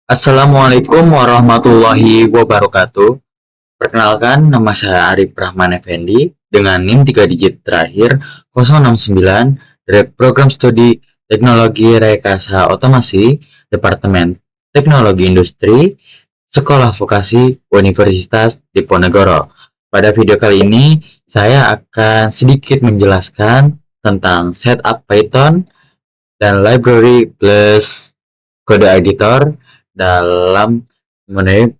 Assalamualaikum warahmatullahi wabarakatuh. Perkenalkan, nama saya Arif Rahman Effendi dengan NIM 3 digit terakhir 069 dari Program Studi Teknologi Rekayasa Otomasi Departemen Teknologi Industri Sekolah Vokasi Universitas Diponegoro. Pada video kali ini, saya akan sedikit menjelaskan tentang setup Python dan library plus kode editor dalam mengenai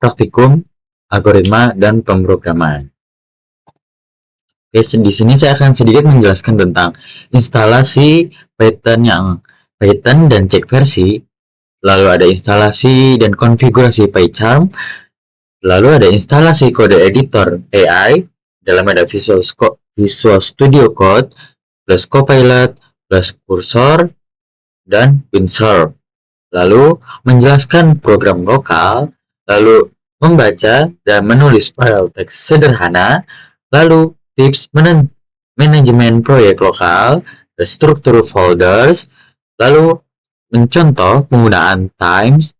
praktikum algoritma dan pemrograman. Oke, di sini saya akan sedikit menjelaskan tentang instalasi Python dan cek versi, lalu ada instalasi dan konfigurasi PyCharm, lalu ada instalasi kode editor AI, dalam ada Visual Studio Code, plus Copilot, plus Cursor, dan WinSource. Lalu menjelaskan program lokal, lalu membaca dan menulis file teks sederhana, lalu tips manajemen proyek lokal, struktur folders, lalu mencontoh penggunaan times,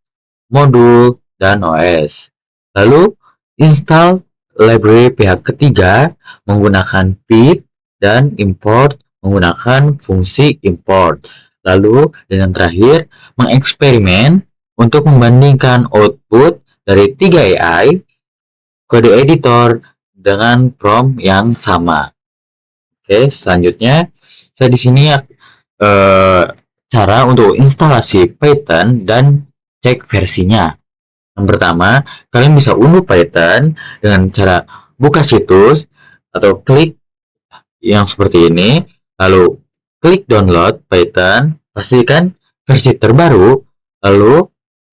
modul, dan OS. Lalu install library pihak ketiga menggunakan pip dan import menggunakan fungsi import. Lalu, dan yang terakhir, mengeksperimen untuk membandingkan output dari 3 AI kode editor dengan prompt yang sama. Oke, selanjutnya saya di sini cara untuk instalasi Python dan cek versinya. Yang pertama, kalian bisa unduh Python dengan cara buka situs atau klik yang seperti ini, lalu klik download Python, pastikan versi terbaru, lalu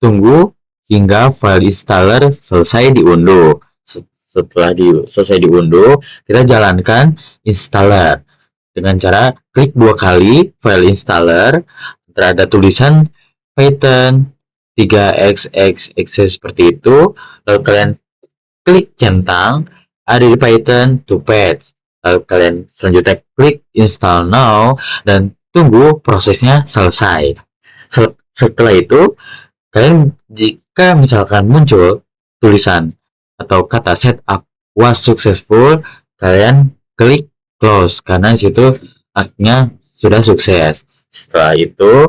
tunggu hingga file installer selesai diunduh. Setelah selesai diunduh, kita jalankan installer dengan cara klik 2 kali file installer, ada tulisan Python 3xx seperti itu, lalu kalian klik centang, ada di Python to patch. Lalu kalian selanjutnya klik install now dan tunggu prosesnya selesai. Setelah itu, kalian jika misalkan muncul tulisan atau kata setup was successful, kalian klik close karena situ artinya sudah sukses. Setelah itu,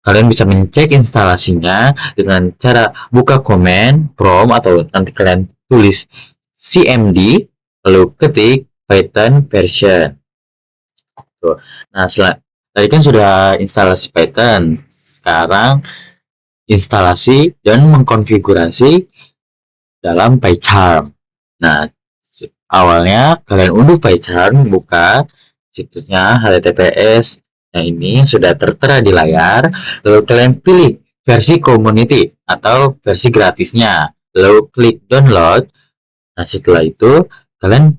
kalian bisa mencek instalasinya dengan cara buka komen, prompt, atau nanti kalian tulis cmd, lalu ketik Python version. Nah, tadi kan sudah instalasi Python. Sekarang instalasi dan mengkonfigurasi dalam PyCharm. Nah, awalnya kalian unduh PyCharm, buka situsnya https. Nah, ini sudah tertera di layar. Lalu kalian pilih versi community atau versi gratisnya. Lalu klik download. Nah, setelah itu kalian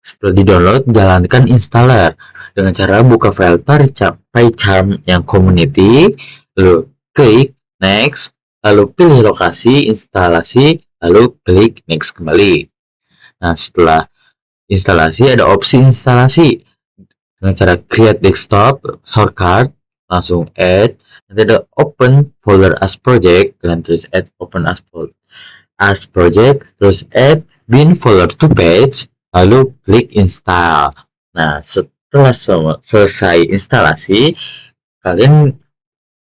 setelah di-download, jalankan installer dengan cara buka file PyCharm yang community, lalu klik next, lalu pilih lokasi instalasi, lalu klik next kembali. Nah, setelah instalasi ada opsi instalasi dengan cara create desktop shortcut, langsung add, nanti ada open folder as project, kalian tulis add open as project, terus add bin folder to page, lalu klik install. Nah, setelah selesai instalasi, kalian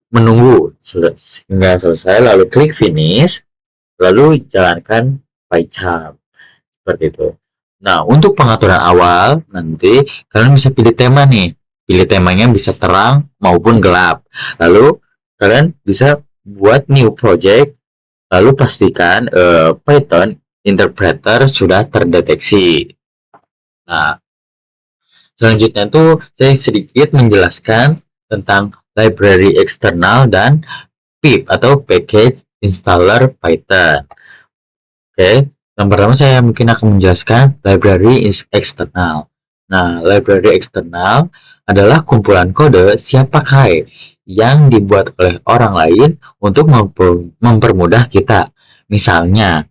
menunggu hingga selesai, lalu klik finish, lalu jalankan PyCharm. Seperti itu. Nah, untuk pengaturan awal, nanti kalian bisa pilih tema nih. Pilih temanya bisa terang maupun gelap. Lalu, kalian bisa buat new project, lalu pastikan Python interpreter sudah terdeteksi. Nah, selanjutnya tuh saya sedikit menjelaskan tentang library eksternal dan pip atau package installer Python. Oke, yang pertama saya mungkin akan menjelaskan library eksternal. Nah, library eksternal adalah kumpulan kode siap pakai yang dibuat oleh orang lain untuk mempermudah kita. Misalnya,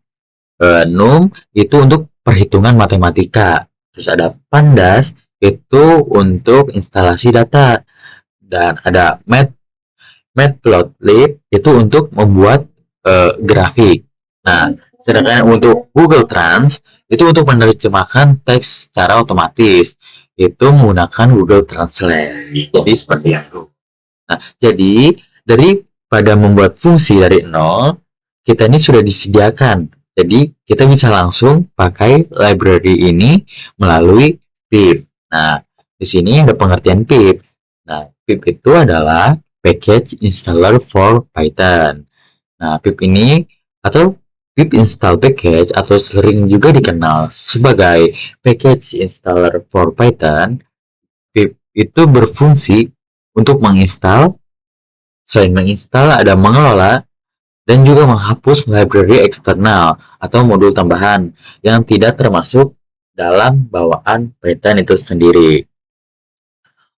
num itu untuk perhitungan matematika. Terus ada pandas itu untuk instalasi data. Dan ada math Matplotlib itu untuk membuat grafik. Nah, sedangkan untuk Google Trans itu untuk menerjemahkan teks secara otomatis. Itu menggunakan Google Translate. Jadi seperti itu. Nah, jadi daripada membuat fungsi dari nol, kita ini sudah disediakan. Jadi kita bisa langsung pakai library ini melalui pip. Nah, di sini ada pengertian pip. Nah, pip itu adalah package installer for Python. Nah, pip ini atau pip install package atau sering juga dikenal sebagai package installer for Python. Pip itu berfungsi untuk menginstal. Selain menginstal, ada mengelola dan juga menghapus library eksternal atau modul tambahan yang tidak termasuk dalam bawaan Python itu sendiri.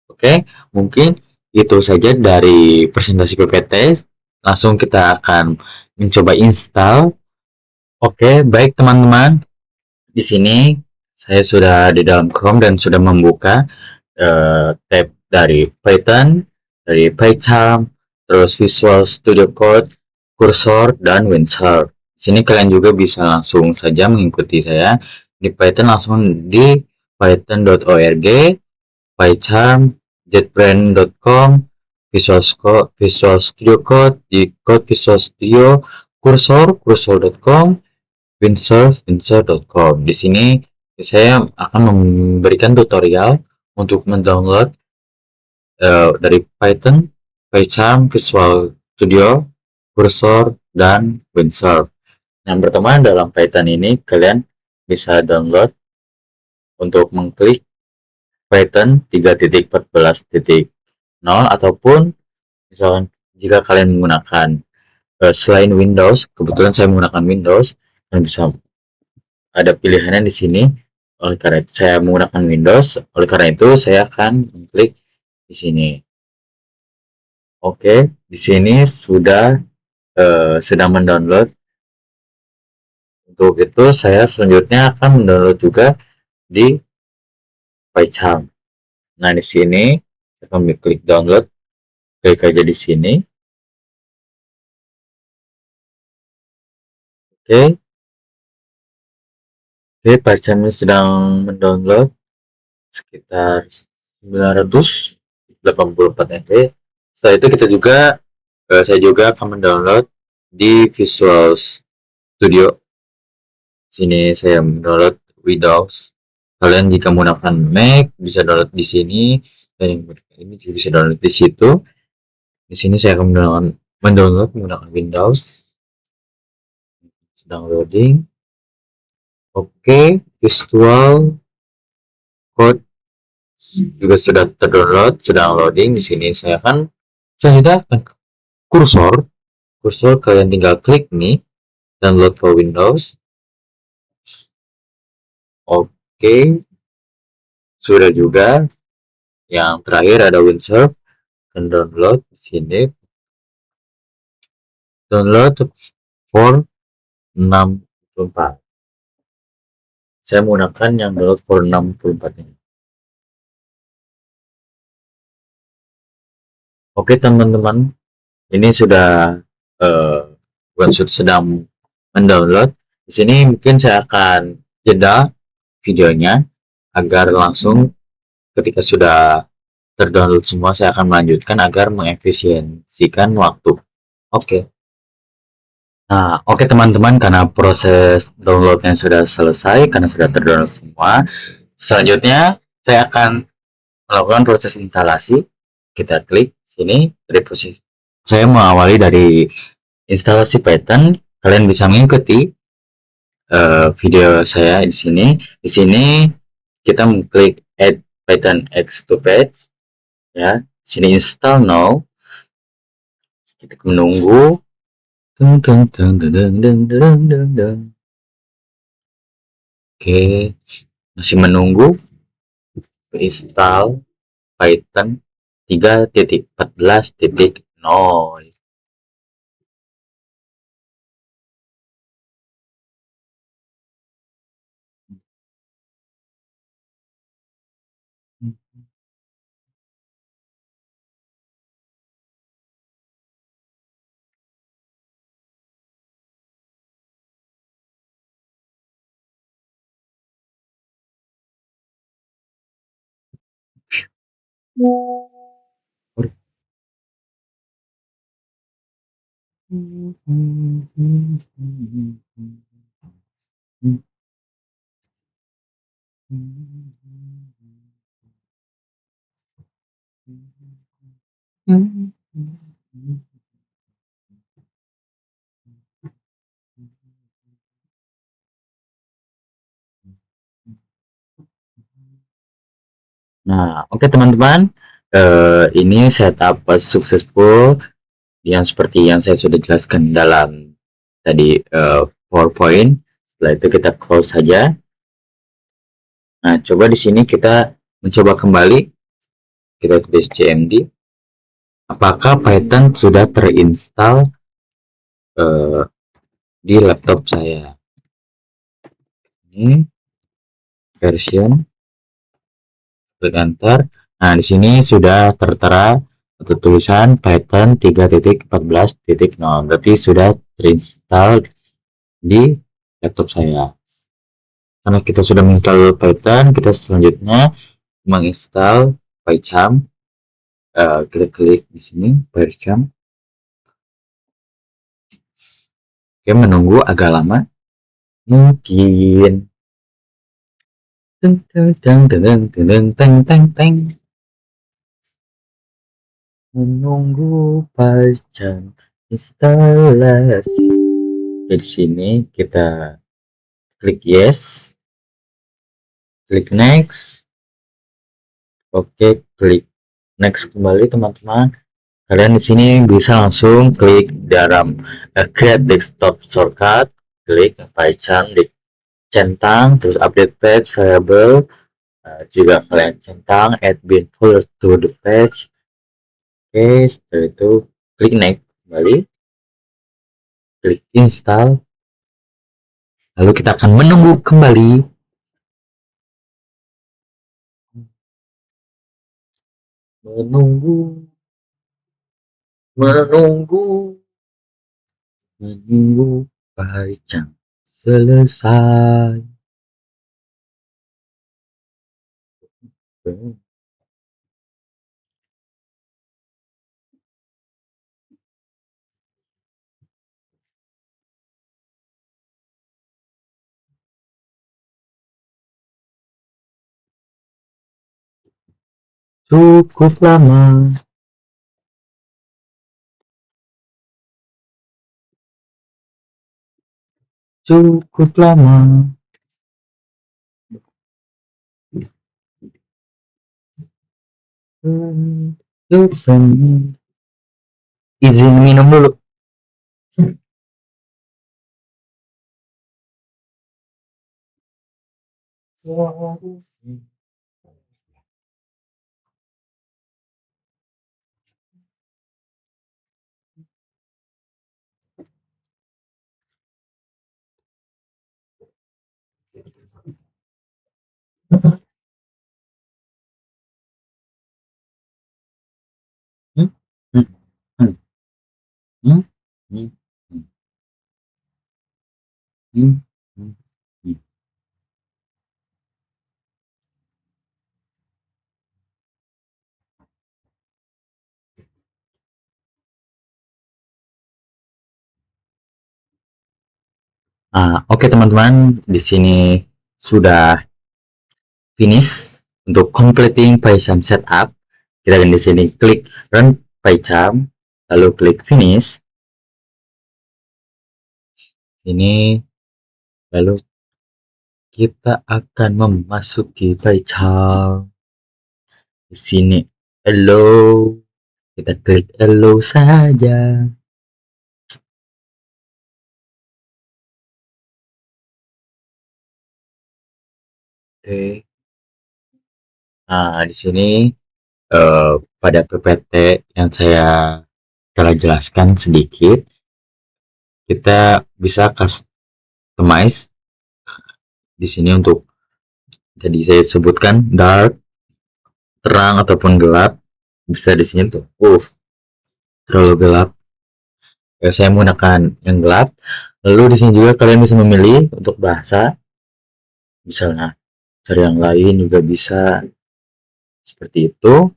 Oke, mungkin itu saja dari presentasi PPT. Langsung kita akan mencoba install. Oke, baik teman-teman. Di sini saya sudah di dalam Chrome dan sudah membuka tab dari Python, dari PyCharm, terus Visual Studio Code, Cursor, dan Windsurf. Di sini kalian juga bisa langsung saja mengikuti saya di Python langsung di python.org, PyCharm, JetBrains.com, Visual Studio Code di Code Visual Studio, Cursor.com, Windsurf.com. Di sini saya akan memberikan tutorial untuk mendownload dari Python, PyCharm, Visual Studio, Cursor, dan Windsurf. Yang pertama dalam Python ini kalian bisa download untuk mengklik Python 3.14.0 ataupun misalkan jika kalian menggunakan selain Windows, kebetulan saya menggunakan Windows, kalian bisa ada pilihannya di sini. Oleh karena itu saya menggunakan Windows, oleh karena itu saya akan mengklik di sini. Oke, di sini sudah sedang mendownload. Untuk itu saya selanjutnya akan mendownload juga di PyCharm. Nah, di sini saya akan klik download, klik aja di sini. Oke, oke, PyCharm sedang mendownload sekitar 984 MB. Setelah itu kita juga saya juga akan mendownload di Visual Studio. Sini saya mendownload Windows. Kalian jika menggunakan Mac bisa download di sini, dan yang ini juga bisa download di situ. Di sini saya akan mendownload menggunakan Windows. Sedang loading. Oke, Visual Code juga sudah terdownload, sedang loading. Di sini saya akan selanjutnya kursor. Kursor kalian tinggal klik nih, download for Windows. Oke, sudah juga. Yang terakhir ada Windsurf. Dan download di sini. Download for 64. Saya menggunakan yang download for 64 ini. Oke teman-teman, ini sudah Windsurf sedang mendownload. Di sini mungkin saya akan jeda videonya agar langsung ketika sudah terdownload semua saya akan melanjutkan agar mengefisiensikan waktu. Oke. Nah, oke teman-teman, karena proses downloadnya sudah selesai, karena sudah terdownload semua, selanjutnya saya akan melakukan proses instalasi. Kita klik sini, dari proses. Saya mengawali dari instalasi Python. Kalian bisa mengikuti video saya di sini. Di sini kita mengklik Add Python X to Page, ya. Sini install now. Kita menunggu. Oke, masih menunggu install Python 3.14.0. Nah, oke teman-teman, ini setup successful yang seperti yang saya sudah jelaskan dalam tadi PowerPoint. Setelah itu kita close saja. Nah, coba di sini kita mencoba kembali, kita tulis cmd. Apakah Python sudah terinstall di laptop saya? Ini version, klik enter. Nah, di sini sudah tertera atau tulisan Python 3.14.0, berarti sudah terinstall di laptop saya. Karena kita sudah menginstal Python, kita selanjutnya menginstal PyCharm. Kita klik di sini PyCharm. Oke, menunggu agak lama. Mungkin menunggu PyCharm instalasi. Oke, di sini kita klik yes, klik next. Oke, klik next kembali teman-teman. Kalian di sini bisa langsung klik dalam create desktop shortcut, klik PyCharm, centang, terus update page variable. Juga kalian centang add bin folder to the page. Oke, setelah itu klik next kembali, klik install, lalu kita akan menunggu kembali. Menunggu PyCharm selesai. Cukup lama. Cukup lama. Izin minum dulu. Hmm? Hmm? Hmm? Hmm? Hmm? Hmm? Hmm? Hmm? Hmm? Oke teman-teman, di sini sudah finish untuk completing PyCharm setup. Kita akan di sini klik run PyCharm, lalu klik finish. Ini lalu kita akan memasuki PyCharm. Di sini hello, kita klik hello saja. Oke. Nah, di sini pada PPT yang saya telah jelaskan sedikit, kita bisa customize di sini untuk tadi saya sebutkan dark, terang ataupun gelap. Bisa di sini tuh. Terlalu gelap. Saya menggunakan yang gelap. Lalu di sini juga kalian bisa memilih untuk bahasa. Misalnya cari yang lain juga bisa seperti itu.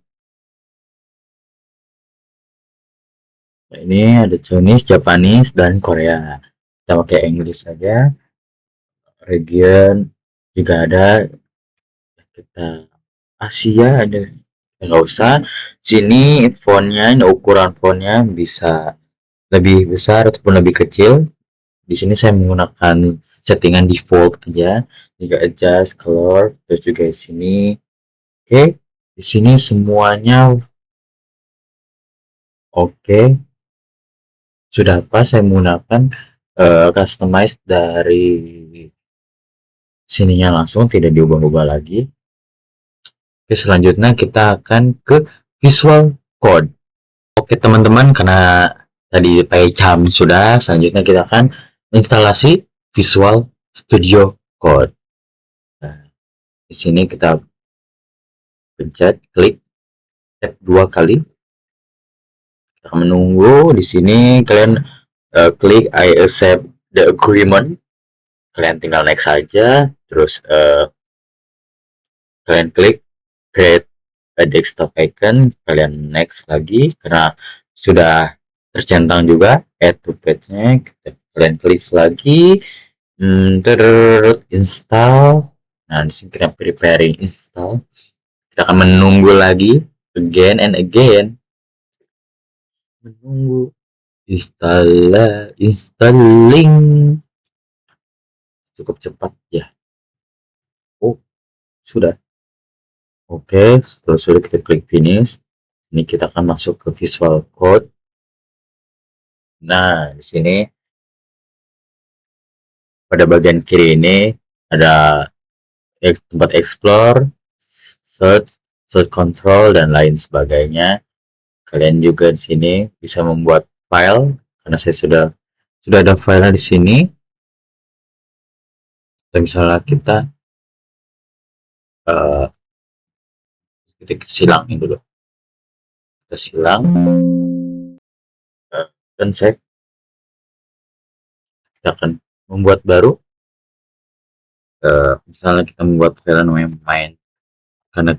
Nah, ini ada Chinese, Japanese, dan Korea. Kita pakai English saja. Region juga ada. Kita Asia ada. Nggak usah. Sini fontnya, ukuran fontnya bisa lebih besar ataupun lebih kecil. Di sini saya menggunakan settingan default aja. Juga adjust color, terus juga di sini. Oke, di sini semuanya oke. Sudah pas saya menggunakan customize dari sininya langsung, tidak diubah-ubah lagi. Oke, selanjutnya kita akan ke visual code. Oke teman-teman, karena tadi PyCharm sudah, selanjutnya kita akan instalasi Visual Studio Code. Nah, di sini kita pencet, klik, tap 2 kali. Kita akan menunggu. Di sini kalian klik I accept the agreement. Kalian tinggal next saja. Terus kalian klik create a desktop icon. Kalian next lagi karena sudah tercentang juga add to page-nya. Kalian klik lagi. Terus install. Nah, di sini kita preparing install. Kita akan menunggu lagi again and again. Menunggu installing cukup cepat ya. Oh, sudah. Oke, setelah sudah kita klik finish. Ini kita akan masuk ke Visual Code. Nah, di sini pada bagian kiri ini ada tempat explore, search, search control, dan lain sebagainya. Kalian juga di sini bisa membuat file karena saya sudah ada file di sini. Dan misalnya kita uh, silangin dulu. Kita silang dan saya akan membuat baru. Misalnya kita membuat file namanya main.py.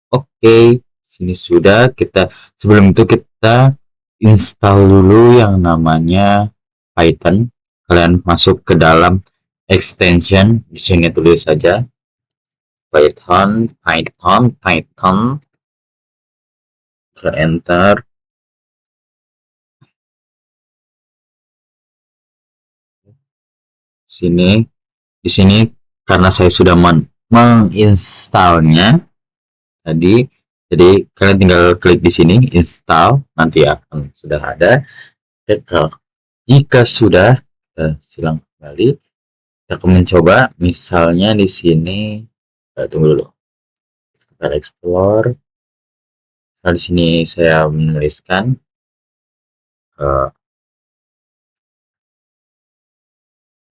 Oke, sini sudah. Kita sebelum itu kita install dulu yang namanya Python. Kalian masuk ke dalam extension, di sini tulis saja Python, enter. Sini, di sini karena saya sudah menginstalnya tadi, jadi kalian tinggal klik di sini install, nanti akan sudah ada. Jika sudah, silang kembali. Kita akan mencoba, misalnya di sini, tunggu dulu. Kita explore. Nah, di sini saya menuliskan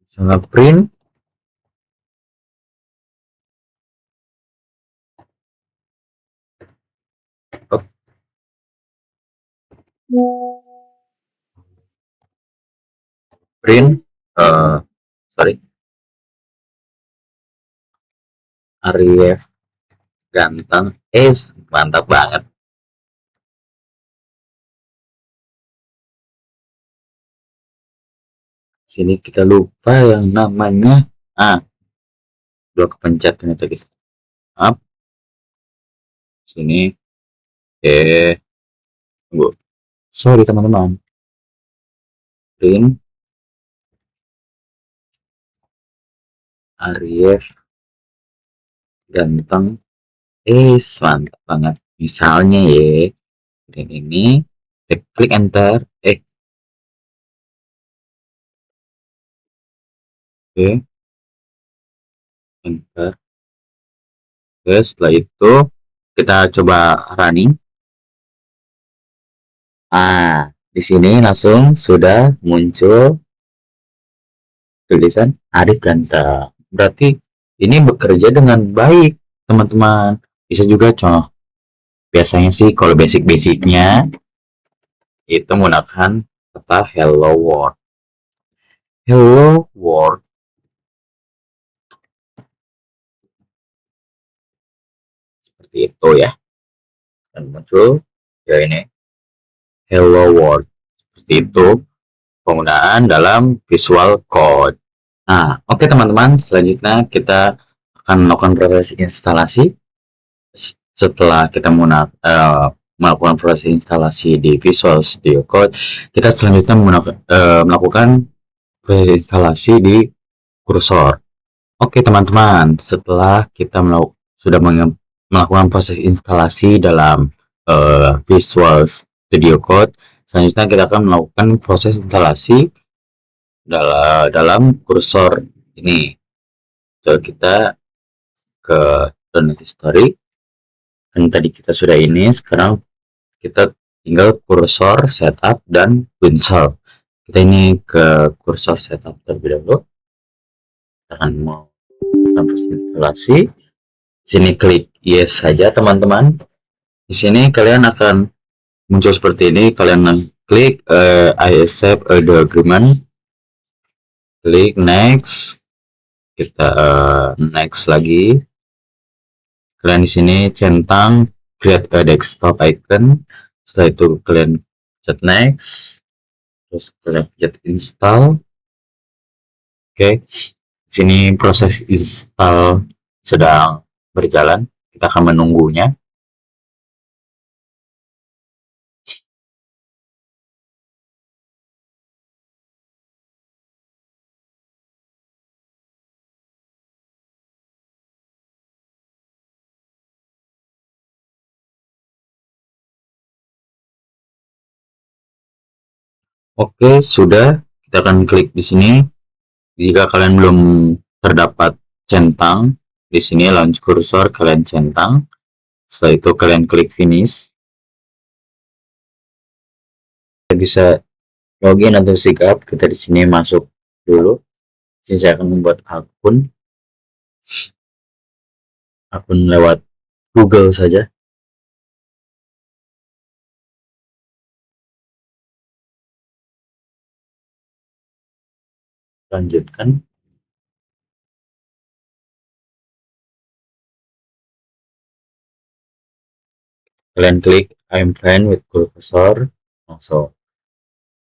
misalnya print print sorry, Arif ganteng, mantap banget. Sini kita lupa yang namanya udah kepencet ternyata guys. Up sini, tunggu, sorry teman-teman. Print Arif ganteng, mantap banget. Misalnya ya, dan ini klik enter, oke, enter. Terus setelah itu kita coba running. Di sini langsung sudah muncul tulisan Arif ganteng. Berarti ini bekerja dengan baik, teman-teman. Bisa juga contoh. Biasanya sih kalau basic-basicnya itu menggunakan kata hello world. Hello world. Seperti itu ya. dan muncul ya ini hello world. Seperti itu penggunaan dalam Visual Code. Nah, oke teman-teman, selanjutnya kita akan melakukan proses instalasi. Setelah kita melakukan proses instalasi di Visual Studio Code, kita selanjutnya melakukan proses instalasi di kursor. Oke teman-teman, setelah kita sudah melakukan proses instalasi dalam Visual Studio Code, selanjutnya kita akan melakukan proses instalasi dalam kursor ini. So, kita ke download history. Kan tadi kita sudah ini, sekarang kita tinggal kursor setup dan install. Kita ini ke kursor setup terlebih dahulu. Kita akan mau proses instalasi. Sini klik yes saja teman-teman. Di sini kalian akan muncul seperti ini. Kalian klik I accept the agreement. Klik next. Kita next lagi. Kalian di sini centang create a desktop icon. Setelah itu kalian pencet next. Terus kalian pencet install. Oke. Sini proses install sedang berjalan. Kita akan menunggunya. Oke, sudah. Kita akan klik di sini. Jika kalian belum terdapat centang, di sini launch cursor kalian centang. Setelah itu kalian klik finish. Kita bisa login atau sign up. Kita di sini masuk dulu. Jadi saya akan membuat akun lewat Google saja. Lanjutkan. Kalian klik I'm fine with cursor. Langsung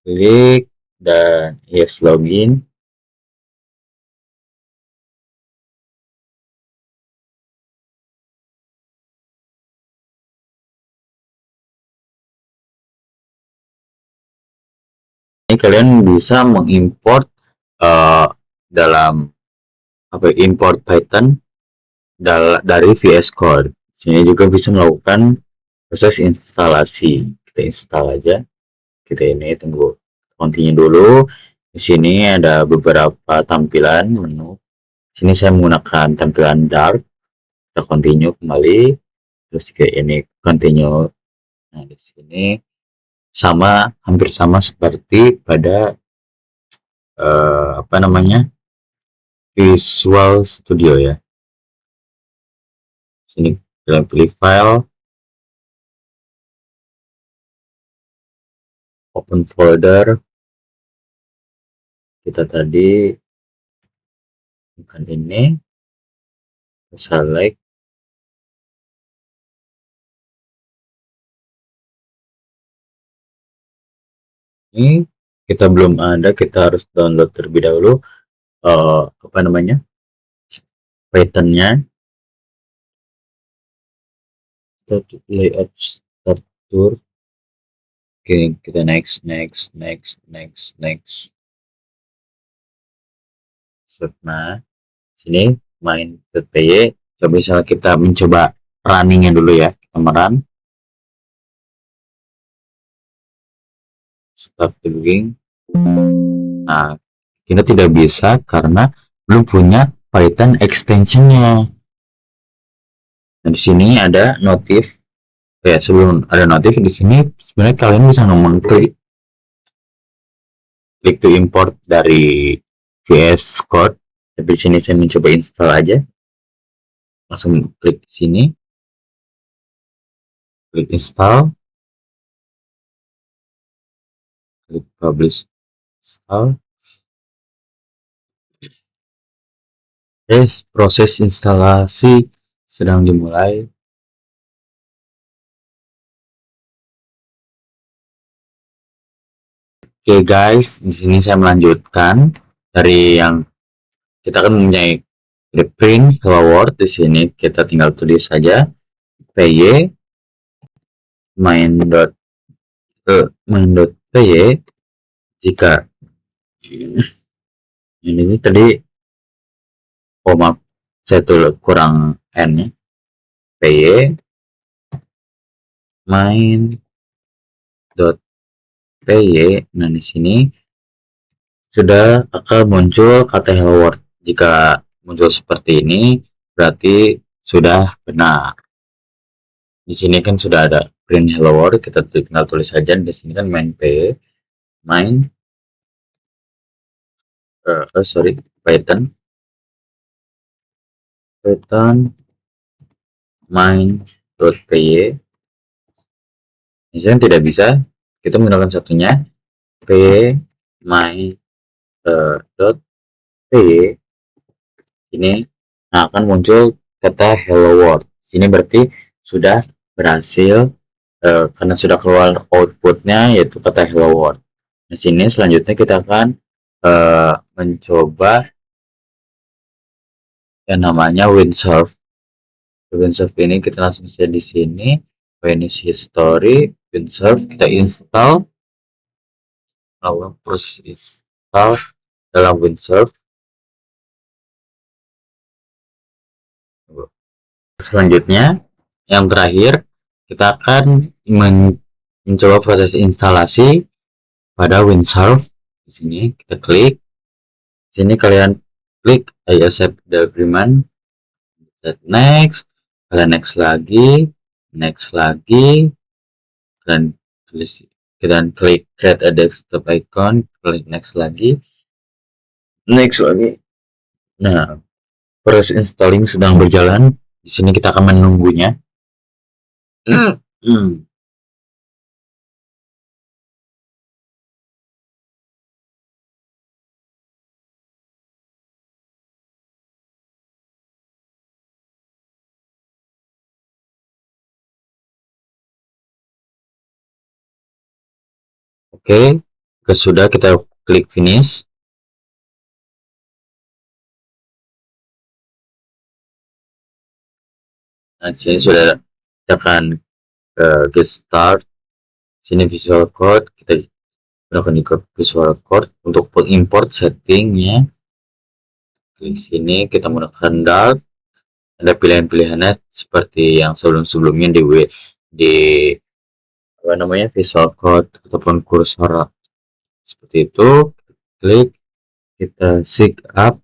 klik dan yes login. Ini kalian bisa mengimport dalam import Python dari VS Code. Sini juga bisa melakukan proses instalasi. Kita install aja. Kita ini tunggu continue dulu. Di sini ada beberapa tampilan menu. Sini saya menggunakan tampilan dark. Kita continue kembali. Terus juga ini continue. Nah, di sini hampir sama seperti pada Visual Studio ya. Sini kalian pilih file, open folder. Kita tadi bukan ini, select. Ini kita belum ada, kita harus download terlebih dahulu Python-nya. Kita layout start tour. Oke, kita next. Nah, sini main .py. Coba misalnya kita mencoba runningnya dulu ya. Kita run. Start debugging. Nah, kita tidak bisa karena belum punya Python extensionnya. Nah, di sini ada notif. Ya, sebelum ada notif di sini sebenarnya kalian bisa klik to import dari VS Code. Tapi di sini saya mencoba install aja. Langsung klik di sini. Klik install. Klik publish install. Yes, proses instalasi sedang dimulai. Oke guys, di sini saya melanjutkan dari yang kita kan mempunyai print hello world. Di sini kita tinggal tulis saja py main.py jika ini tadi koma saya tulis kurang n nya, py main.py. Nah, di sini sudah akan muncul kata hello world. Jika muncul seperti ini berarti sudah benar. Di sini kan sudah ada print hello world, kita tinggal tulis saja. Di sini kan main py main Python main.py. Misalnya tidak bisa, kita menggunakan satunya py main dot py. Ini akan muncul kata hello world. Ini berarti sudah berhasil karena sudah keluar outputnya yaitu kata hello world. Di sini selanjutnya kita akan mencoba yang namanya windsurf. Windsurf ini kita langsung saja di sini finish history windsurf, kita install proses install dalam windsurf. Selanjutnya yang terakhir kita akan mencoba proses instalasi pada windsurf. Di sini kita klik, di sini kalian klik I accept the agreement, next, kalian next lagi, dan kita klik create a desktop icon, klik next lagi. Nah, proses installing sedang berjalan. Di sini kita akan menunggunya. Oke, sudah kita klik finish. Nah, sini sudah tekan get start. Sini visual code, kita gunakan juga visual code untuk import settingnya. Di sini kita menggunakan dark. Ada pilihan-pilihannya seperti yang sebelum-sebelumnya di apa namanya visual code ataupun kursor seperti itu. Klik, kita sign up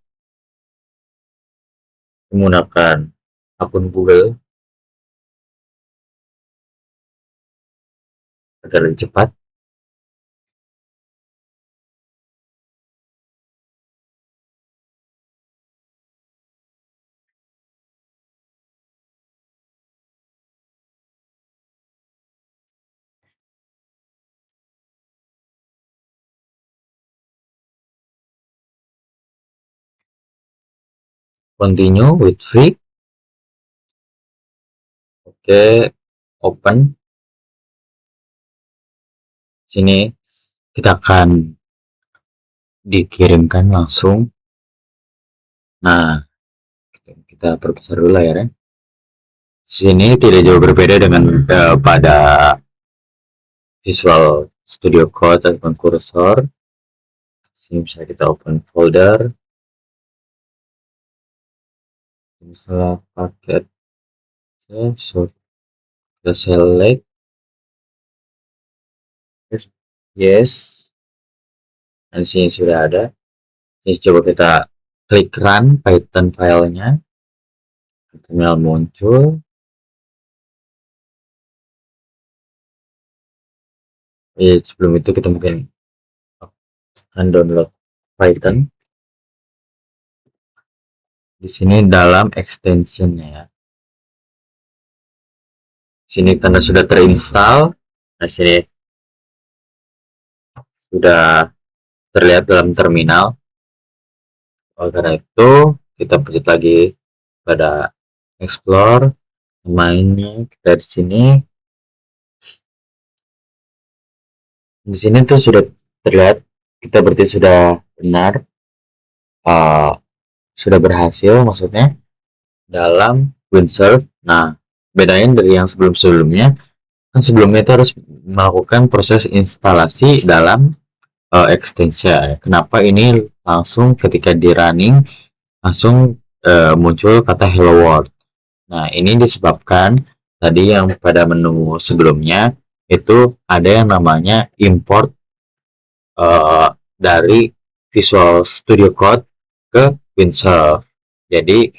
menggunakan akun Google agar lebih cepat. Continue with free. Oke, open. Sini kita akan dikirimkan langsung. Nah, kita perbesar dulu layarnya. Sini tidak jauh berbeda dengan pada Visual Studio Code ataupun kursor. Sini bisa kita open folder. Misalnya paket, so kita select yes. Dan di sini sudah ada. Ini coba kita klik run Python filenya. Terminal muncul. Sebelum itu kita mungkin akan download Python. Di sini dalam extensionnya ya. Sini karena sudah terinstall. Nah, sini sudah terlihat dalam terminal. Oleh karena itu kita pencet lagi pada explore, mainnya kita di sini tuh sudah terlihat kita berarti sudah benar, uh, sudah berhasil maksudnya dalam Windsurf. Nah, bedanya dari yang sebelum-sebelumnya, kan sebelumnya itu harus melakukan proses instalasi dalam extension. Kenapa ini langsung ketika di running langsung muncul kata hello world. Nah, ini disebabkan tadi yang pada menu sebelumnya itu ada yang namanya import dari Visual Studio Code ke Windsurf. Jadi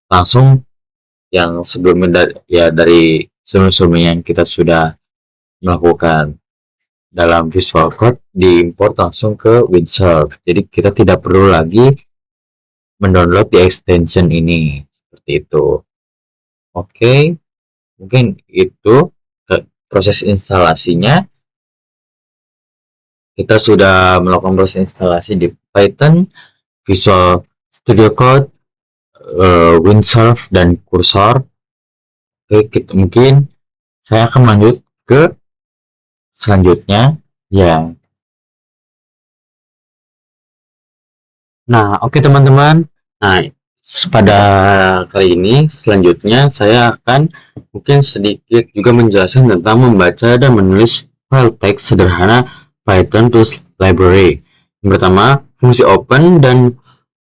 langsung yang sebelumnya dari sebelum-sebelumnya yang kita sudah melakukan dalam Visual Code diimport langsung ke Windsurf. Jadi kita tidak perlu lagi mendownload di extension ini seperti itu. Oke, mungkin itu proses instalasinya. Kita sudah melakukan proses instalasi di Python, Visual Studio Code, Windsurf, dan Cursor. Oke, mungkin saya akan lanjut ke selanjutnya. Ya. Nah, oke teman-teman. Nah, pada kali ini selanjutnya saya akan mungkin sedikit juga menjelaskan tentang membaca dan menulis file teks sederhana Python Tools Library. Yang pertama, fungsi open dan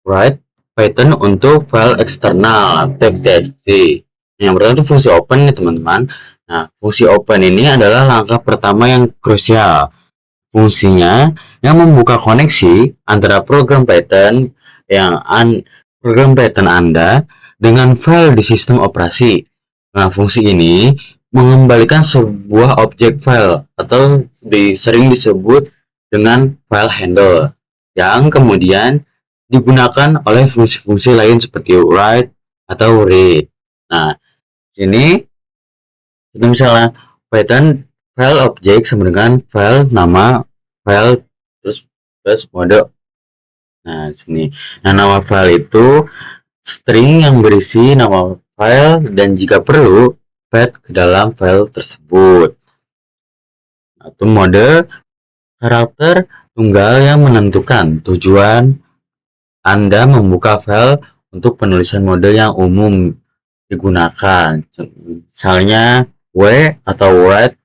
write Python untuk file eksternal txt. Yang pertama itu fungsi open ya teman-teman. Nah, fungsi open ini adalah langkah pertama yang krusial. Fungsinya yang membuka koneksi antara program Python Anda dengan file di sistem operasi. Nah, fungsi ini mengembalikan sebuah objek file atau sering disebut dengan file handle yang kemudian digunakan oleh fungsi-fungsi lain seperti write atau read. Nah, sini itu misalnya Python file objek sama dengan file nama file terus mode. Nah, sini. Nah, nama file itu string yang berisi nama file dan jika perlu path ke dalam file tersebut. Atau mode karakter tunggal yang menentukan tujuan Anda membuka file untuk penulisan mode yang umum digunakan. Misalnya W atau write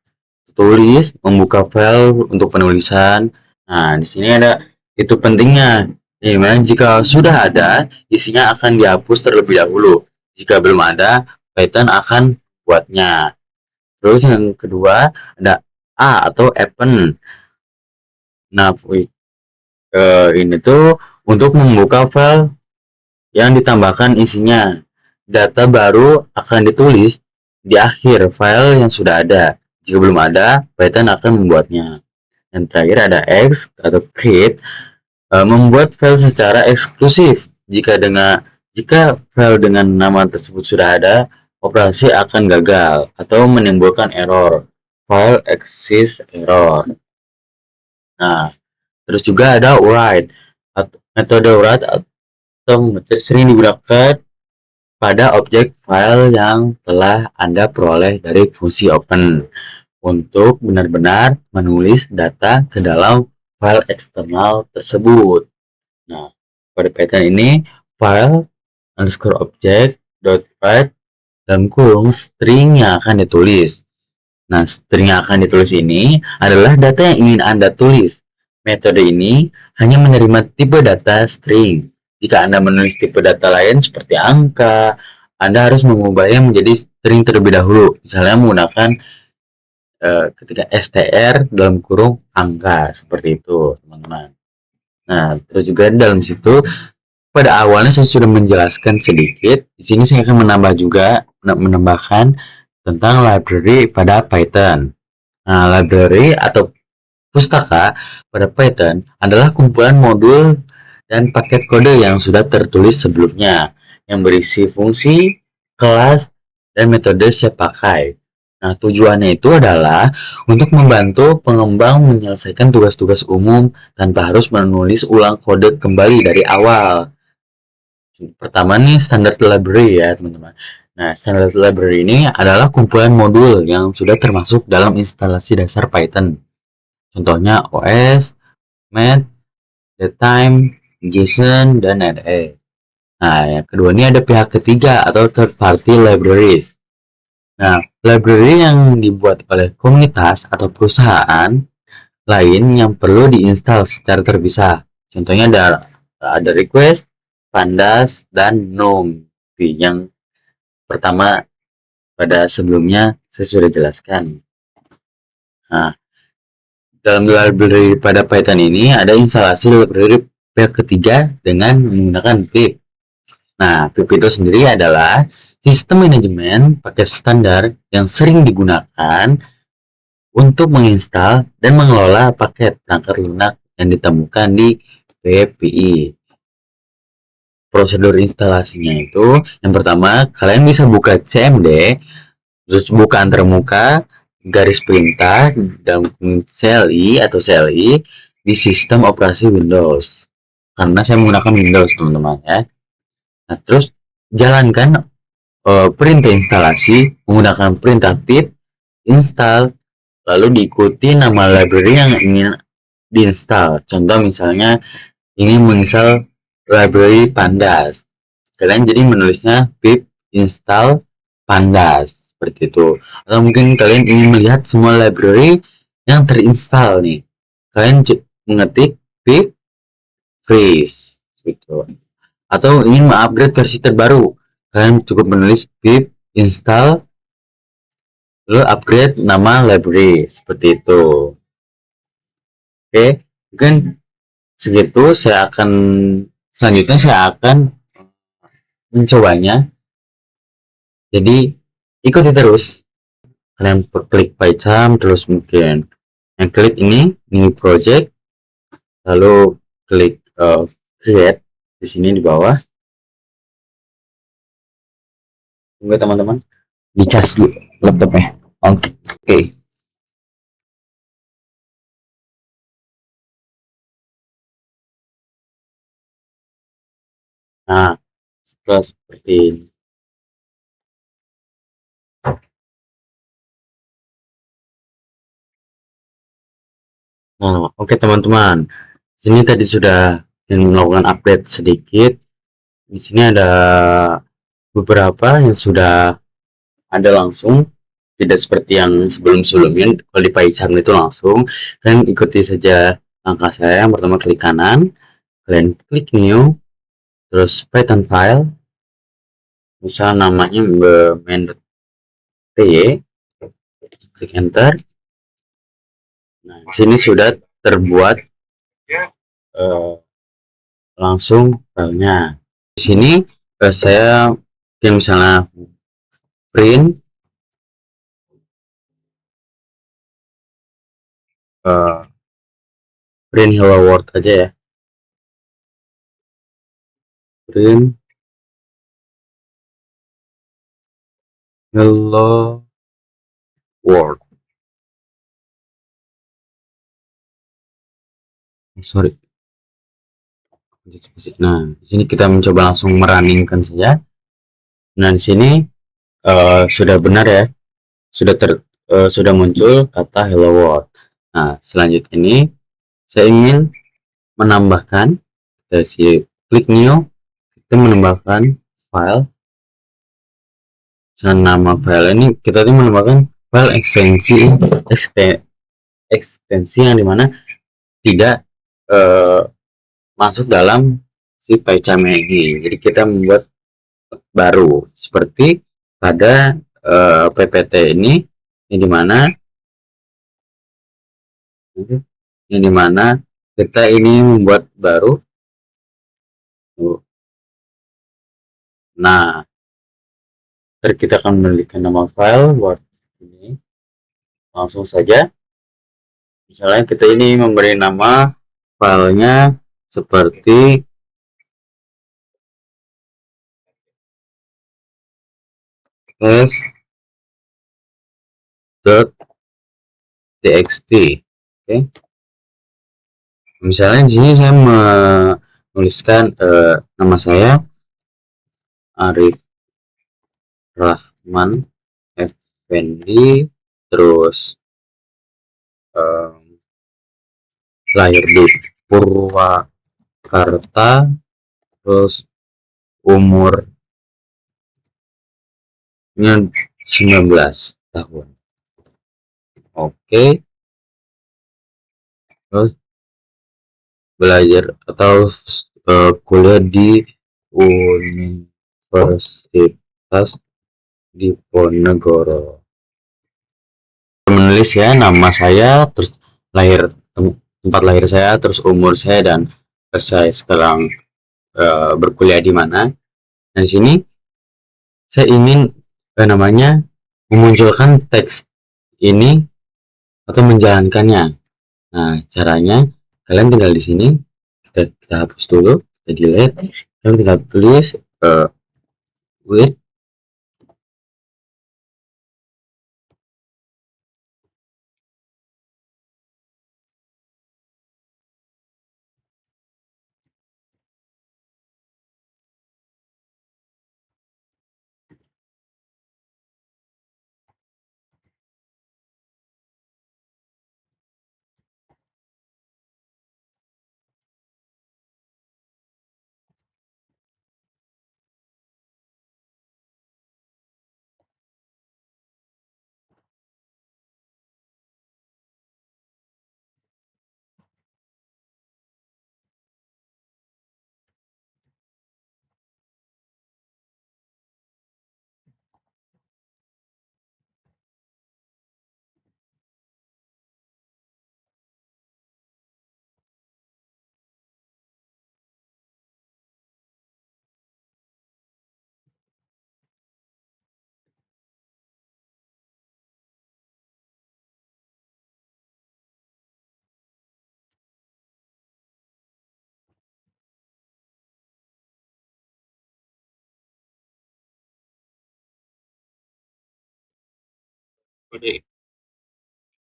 tulis membuka file untuk penulisan. Nah, di sini ada itu pentingnya. Dimana jika sudah ada, isinya akan dihapus terlebih dahulu. Jika belum ada, Python akan buatnya. Terus yang kedua ada A atau append. Nah, ini tuh untuk membuka file yang ditambahkan isinya. Data baru akan ditulis di akhir file yang sudah ada. Jika belum ada, Python akan membuatnya. Yang terakhir ada X atau create, membuat file secara eksklusif. Jika file dengan nama tersebut sudah ada, operasi akan gagal atau menimbulkan error. File exists error. Nah, terus juga ada write. Metode write atau sering digunakan pada objek file yang telah Anda peroleh dari fungsi open untuk benar-benar menulis data ke dalam file eksternal tersebut. Nah, pada Python ini file underscore object dot write dalam kurung string yang akan ditulis. Nah, string yang akan ditulis ini adalah data yang ingin Anda tulis. Metode ini hanya menerima tipe data string. Jika Anda menulis tipe data lain seperti angka, Anda harus mengubahnya menjadi string terlebih dahulu. Misalnya menggunakan ketika str dalam kurung angka seperti itu, teman-teman. Nah, terus juga dalam situ pada awalnya saya sudah menjelaskan sedikit. Di sini saya akan menambahkan tentang library pada Python. Nah, library atau pustaka pada Python adalah kumpulan modul dan paket kode yang sudah tertulis sebelumnya, yang berisi fungsi, kelas, dan metode siap pakai. Nah, tujuannya itu adalah untuk membantu pengembang menyelesaikan tugas-tugas umum tanpa harus menulis ulang kode kembali dari awal. Pertama nih, standard library ya, teman-teman. Nah, standard library ini adalah kumpulan modul yang sudah termasuk dalam instalasi dasar Python. Contohnya OS, math, the time, JSON, dan array. Nah, yang kedua ini ada pihak ketiga atau third party libraries. Nah, library yang dibuat oleh komunitas atau perusahaan lain yang perlu diinstal secara terpisah. Contohnya ada request, pandas, dan gnome yang pertama pada sebelumnya saya sudah jelaskan. Nah, dalam library pada Python ini ada instalasi library pihak ketiga dengan menggunakan pip. Nah, pip itu sendiri adalah sistem manajemen paket standar yang sering digunakan untuk menginstal dan mengelola paket perangkat lunak yang ditemukan di PPI. Prosedur instalasinya itu, yang pertama, kalian bisa buka CMD, terus buka antarmuka, garis perintah, dan CLI atau CLI di sistem operasi Windows. Karena saya menggunakan Windows, teman-teman ya. Nah, terus jalankan perintah instalasi menggunakan perintah pip install, lalu diikuti nama library yang ingin diinstal. Contoh misalnya ingin menginstal library pandas, kalian jadi menulisnya pip install pandas seperti itu. Atau mungkin kalian ingin melihat semua library yang terinstall nih, kalian mengetik pip freeze gitu. Atau ingin mengupgrade versi terbaru, kalian cukup menulis pip install lalu upgrade nama library seperti itu. Oke, mungkin segitu. Selanjutnya saya akan mencobanya. Jadi ikuti terus. Kalian klik PyCharm, terus mungkin yang klik ini new project, lalu klik create di sini di bawah. Tunggu teman-teman, dicas dulu laptopnya. Oke. Okay. Nah, setelah seperti ini. Nah, oke teman-teman. Sini tadi sudah melakukan update sedikit. Di sini ada beberapa yang sudah ada langsung, tidak seperti yang sebelum-sebelumnya. Kalau di PyCharm itu langsung, kalian ikuti saja langkah saya. Yang pertama klik kanan, kalian klik new, terus Python file, misal namanya main.py, klik enter. Nah, di sini sudah terbuat langsung filenya. Di sini saya misalnya print print hello world aja ya, print hello world. Sorry. Nah, di sini kita mencoba langsung merunningkan saja. Nah, di sini sudah benar ya, sudah muncul kata hello world. Nah, selanjutnya ini saya ingin menambahkan, kita klik new, kita menambahkan file. Nama file ini kita menambahkan file ekstensi yang dimana tidak masuk dalam si PyCharm ini. Jadi kita membuat baru seperti pada PPT ini, yang dimana kita ini membuat baru. Nah, kita akan memberikan nama file Word ini langsung saja. Misalnya kita ini memberi nama filenya seperti s.txt. Oke. Misalnya di sini saya menuliskan nama saya Arif Rahman Effendi, terus lahir date Purwakarta, terus umurnya 19 tahun. Oke, terus belajar atau kuliah di Universitas Diponegoro. Menulis ya nama saya, terus lahir tempat lahir saya, terus umur saya, dan saya sekarang berkuliah di mana. Nah, di sini saya ingin namanya memunculkan teks ini atau menjalankannya. Nah, caranya kalian tinggal di sini, kita hapus dulu, kita delete, kalian tinggal tulis with.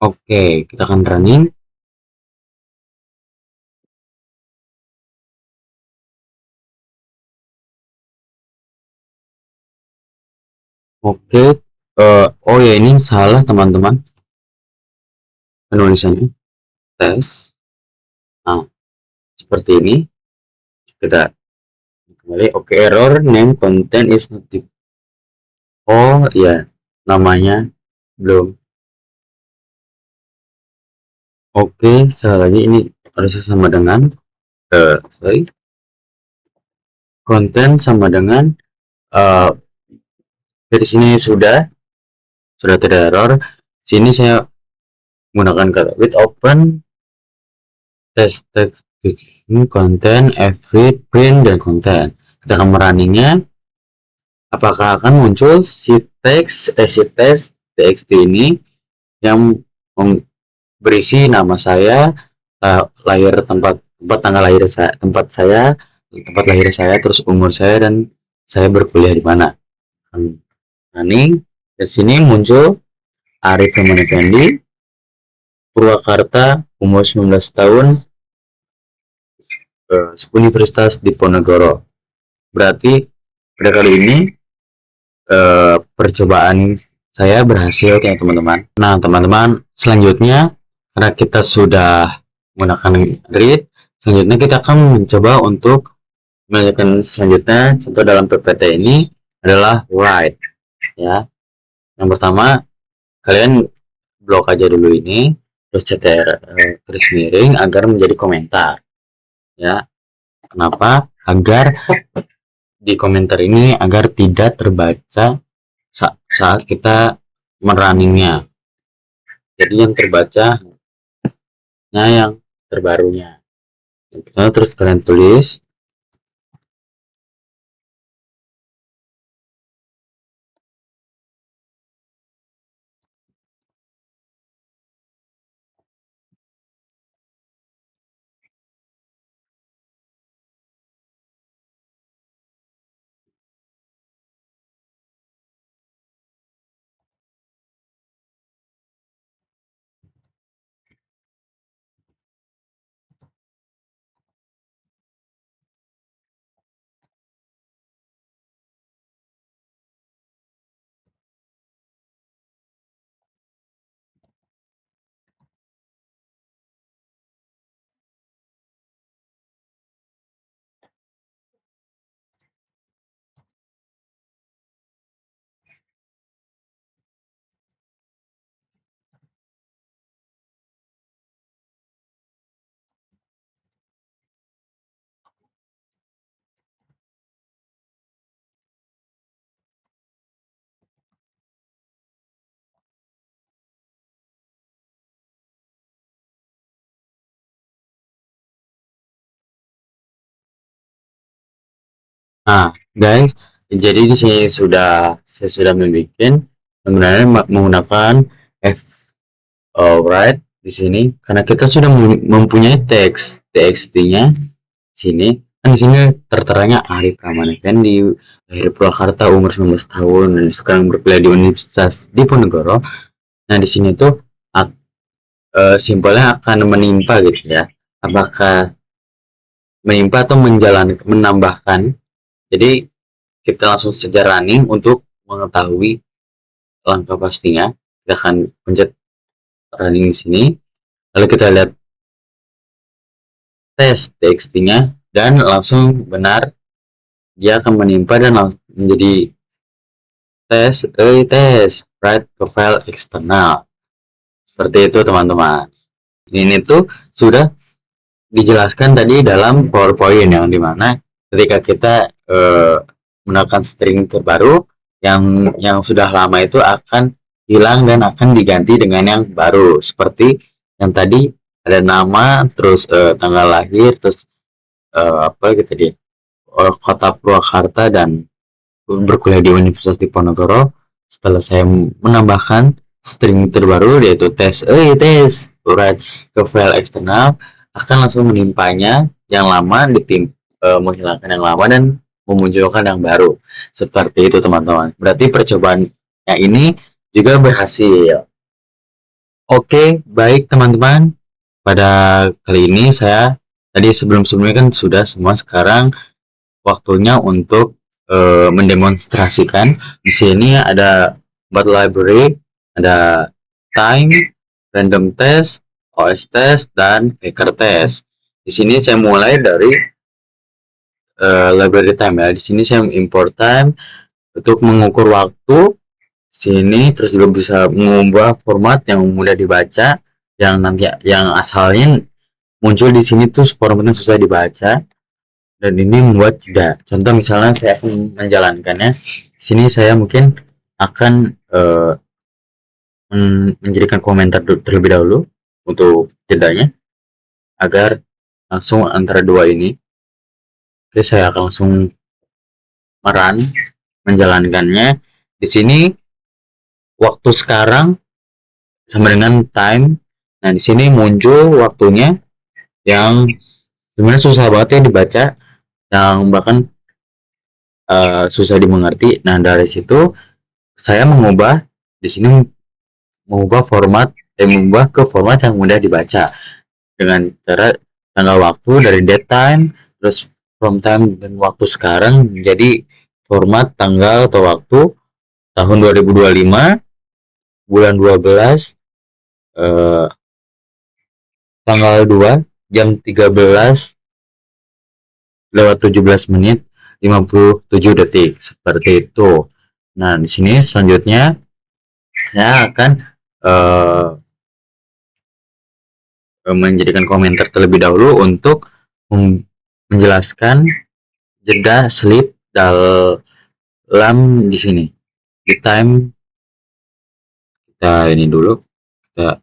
Oke, kita akan running. Oke, oh ya, ini salah teman-teman penulisannya, tes. Nah, seperti ini. Kita kembali. Oke, error name content is not deep. Oh ya, namanya belum. Oke, sekali lagi ini harus sama dengan sorry, konten sama dengan uh, dari sini sudah tidak error. Sini saya menggunakan kata with open test text konten every print dan konten. Kita akan merunningnya. Apakah akan muncul si test txt ini yang berisi nama saya, lahir tempat tanggal lahir saya, tempat lahir saya, terus umur saya, dan saya berkuliah di mana. Nah, ini di sini muncul Arif Rahman Effendi, Purwakarta, umur 19 tahun, Universitas Diponegoro. Berarti pada kali ini percobaan saya berhasil ya teman-teman. Nah teman-teman, selanjutnya karena kita sudah menggunakan read, selanjutnya kita akan mencoba untuk melanjutkan selanjutnya. Contoh dalam PPT ini adalah write ya. Yang pertama, kalian blok aja dulu ini, terus ctr garis miring agar menjadi komentar ya. Kenapa? Agar di komentar ini agar tidak terbaca saat kita merunningnya. Jadi yang terbaca yang terbarunya. Nah, terus kalian tulis Nah, guys, jadi di sini saya sudah membuat sebenarnya menggunakan F write di sini karena kita sudah mempunyai teks TXT-nya sini. Kan di sini terteranya Arif Ramana Fendi, lahir Purwakarta, umur 19 tahun, dan sekarang berkuliah di Universitas Diponegoro. Nah, di sini tuh simpelnya akan menimpa gitu ya. Apakah menimpa atau menambahkan. Jadi kita langsung saja running untuk mengetahui langkah pastinya. Kita akan pencet running di sini. Lalu kita lihat tes TXT-nya dan langsung benar dia akan menimpa dan langsung menjadi tes write ke file eksternal. Seperti itu teman-teman. Ini tuh sudah dijelaskan tadi dalam PowerPoint yang dimana ketika kita menekan string terbaru yang sudah lama itu akan hilang dan akan diganti dengan yang baru seperti yang tadi ada nama terus tanggal lahir terus apa gitu dia kota Purwakarta dan berkuliah di Universitas Diponegoro. Setelah saya menambahkan string terbaru yaitu tes urat ke file eksternal akan langsung menimpanya yang lama menghilangkan yang lama dan memunculkan yang baru. Seperti itu teman-teman. Berarti percobaan yang ini juga berhasil. Oke, baik teman-teman. Pada kali ini saya tadi sebelum-sebelumnya kan sudah semua, sekarang waktunya untuk mendemonstrasikan. Di sini ada buat library, ada time, random test, OS test, dan hacker test. Di sini saya mulai dari library time ya. Di sini saya import time untuk mengukur waktu. Sini terus juga bisa mengubah format yang mudah dibaca, yang nanti yang asalnya muncul di sini tuh formatnya susah dibaca dan ini membuat jeda. Contoh misalnya saya akan menjalankannya. Sini saya mungkin akan menjadikan komentar terlebih dahulu untuk jedanya agar langsung antara dua ini. Oke, saya akan langsung menjalankannya. Di sini waktu sekarang sama dengan time. Nah, di sini muncul waktunya yang sebenarnya susah banget ya dibaca, yang bahkan susah dimengerti. Nah, dari situ saya di sini mengubah ke format yang mudah dibaca dengan cara tanggal waktu dari date time terus from time dan waktu sekarang menjadi format tanggal atau waktu tahun 2025 bulan 12 eh, tanggal 2 jam 13 lewat 17 menit 57 detik seperti itu. Nah, di sini selanjutnya saya akan eh, menjadikan komentar terlebih dahulu untuk menjelaskan jeda sleep dalam di sini. Di time kita ini dulu, kita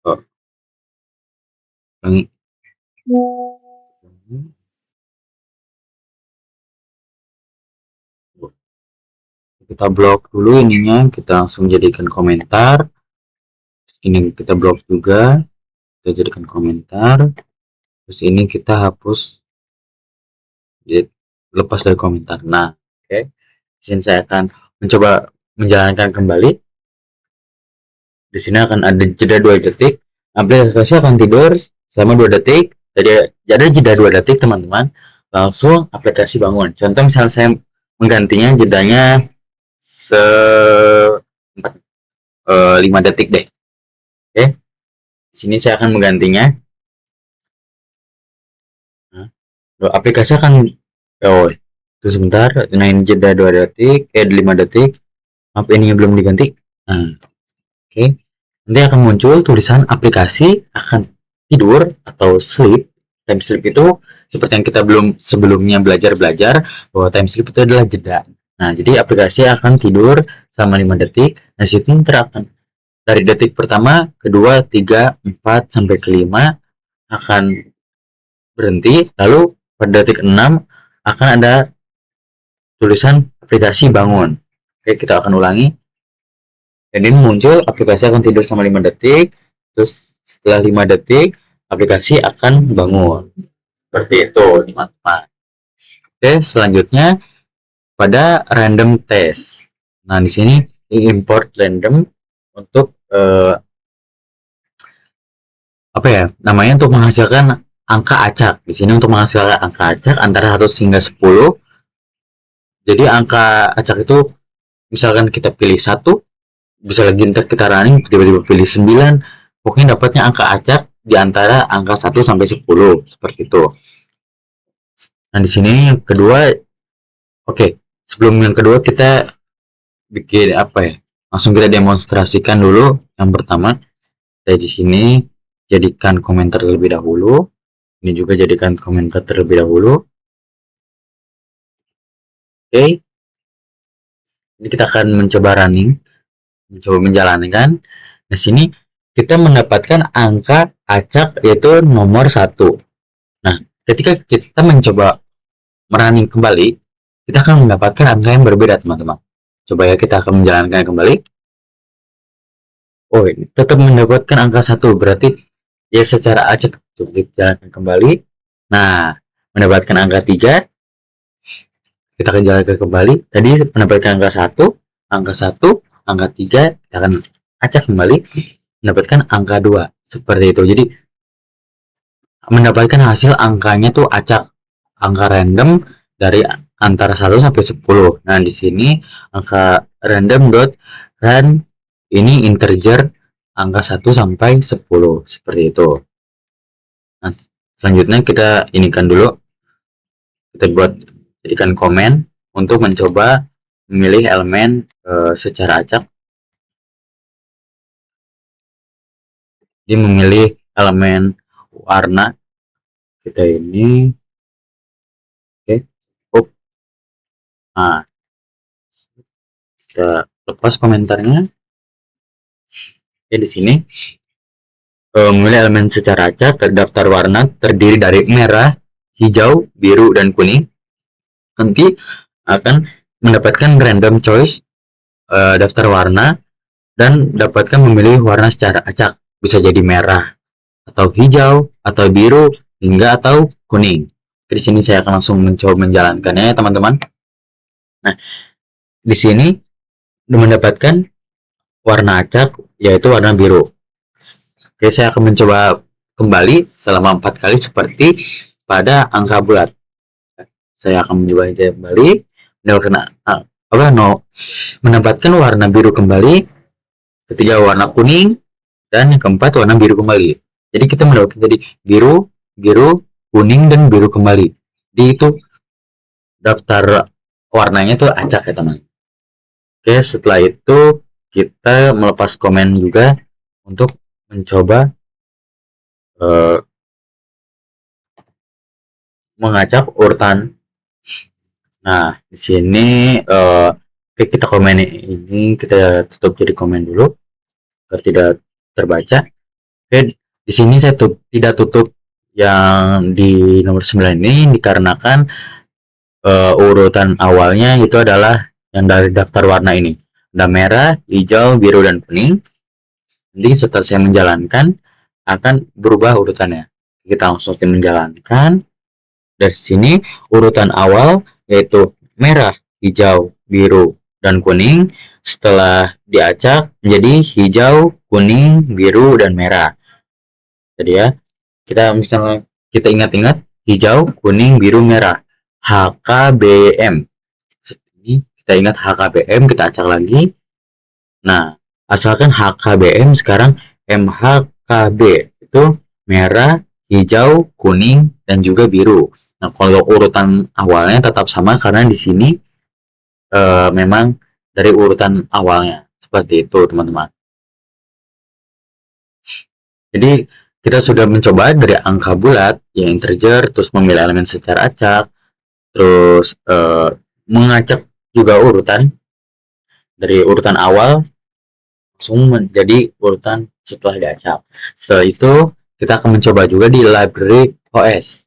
oh, kita blok dulu ininya, kita langsung jadikan komentar. Ini kita blok juga, kita jadikan komentar. Terus ini kita hapus, lepas dari komentar. Nah, oke. Di sini saya akan mencoba menjalankan kembali. Di sini akan ada jeda 2 detik. Aplikasi akan tidur selama 2 detik. Jadi ada jeda 2 detik teman-teman. Langsung aplikasi bangun. Contoh misalnya saya menggantinya jedanya 5 detik deh. Oke. Di sini saya akan menggantinya. Nah, aplikasi akan itu sebentar. Nah, ini jeda 2 detik, 5 detik. Apa ini belum diganti? Nah, oke. Nanti akan muncul tulisan aplikasi akan tidur atau sleep. Time sleep itu seperti yang kita belum sebelumnya belajar bahwa time sleep itu adalah jeda. Nah, jadi aplikasi akan tidur selama 5 detik. Nah, situ akan dari detik pertama, kedua, tiga, empat, sampai kelima akan berhenti. Lalu pada detik 6 akan ada tulisan aplikasi bangun. Oke, kita akan ulangi. Dan ini muncul aplikasi akan tidur selama 5 detik, terus setelah 5 detik aplikasi akan bangun. Seperti itu, teman-teman. Oke, selanjutnya pada random test. Nah, di sini import random untuk apa ya? Namanya untuk menghasilkan angka acak. Di sini untuk menghasilkan angka acak antara 1 hingga 10. Jadi angka acak itu misalkan kita pilih 1, bisa lagi ntar kita running tiba-tiba pilih 9. Pokoknya dapatnya angka acak di antara angka 1 sampai 10 seperti itu. Nah, di sini yang kedua, oke, sebelum yang kedua kita bikin apa ya? Langsung kita demonstrasikan dulu. Yang pertama, saya di sini jadikan komentar terlebih dahulu. Ini juga jadikan komentar terlebih dahulu. Oke. Ini kita akan mencoba running, mencoba menjalankan. Di sini kita mendapatkan angka acak yaitu nomor 1. Nah, ketika kita mencoba merunning kembali, kita akan mendapatkan angka yang berbeda, teman-teman. Coba ya, kita akan menjalankan kembali. Oh, ini tetap mendapatkan angka 1, berarti ya secara acak. Coba kita jalankan kembali. Nah, mendapatkan angka 3. Kita akan jalankan kembali. Tadi mendapatkan angka 1, angka 1, angka 3, kita akan acak kembali, mendapatkan angka 2. Seperti itu. Jadi mendapatkan hasil angkanya tuh acak, angka random dari antara 1 sampai 10. Nah, di sini angka random dot run ini integer angka 1 sampai 10 seperti itu. Nah, selanjutnya kita inikan dulu. Kita buat jadikan komen untuk mencoba memilih elemen secara acak. Jadi memilih elemen warna kita ini. Oke. Nah, kita lepas komentarnya. Oke, di sini memilih elemen secara acak. Daftar warna terdiri dari merah, hijau, biru, dan kuning. Nanti akan mendapatkan random choice daftar warna dan dapatkan memilih warna secara acak. Bisa jadi merah, atau hijau, atau biru, hingga atau kuning. Di sini saya akan langsung mencoba menjalankannya, teman-teman. Nah, di sini mendapatkan warna acak yaitu warna biru. Oke, saya akan mencoba kembali selama 4 kali seperti pada angka bulat. Saya akan mencoba kembali, mendapatkan warna biru kembali, ketiga warna kuning, dan yang keempat warna biru kembali. Jadi kita mendapatkan jadi biru, biru, kuning, dan biru kembali. Jadi itu daftar warnanya tuh acak ya, teman. Oke, setelah itu kita melepas komen juga untuk mencoba mengacak urutan. Nah, di sini kita komen ini kita tutup jadi komen dulu agar tidak terbaca. Oke, di sini saya tidak tutup yang di nomor 9 ini dikarenakan urutan awalnya itu adalah yang dari daftar warna ini. Ada merah, hijau, biru, dan kuning. Nanti setelah saya menjalankan akan berubah urutannya. Kita langsung menjalankan. Dari sini urutan awal yaitu merah, hijau, biru, dan kuning. Setelah diacak menjadi hijau, kuning, biru, dan merah. Jadi ya, kita misalnya kita ingat-ingat hijau, kuning, biru, merah. HKBM. Ini kita ingat HKBM, kita acak lagi. Nah, asalkan HKBM sekarang MHKB itu merah, hijau, kuning, dan juga biru. Nah, kalau urutan awalnya tetap sama karena di sini memang dari urutan awalnya seperti itu, teman-teman. Jadi kita sudah mencoba dari angka bulat yang integer, terus memilih elemen secara acak, terus mengacak juga urutan dari urutan awal langsung menjadi urutan setelah diacak. Setelah itu kita akan mencoba juga di library OS.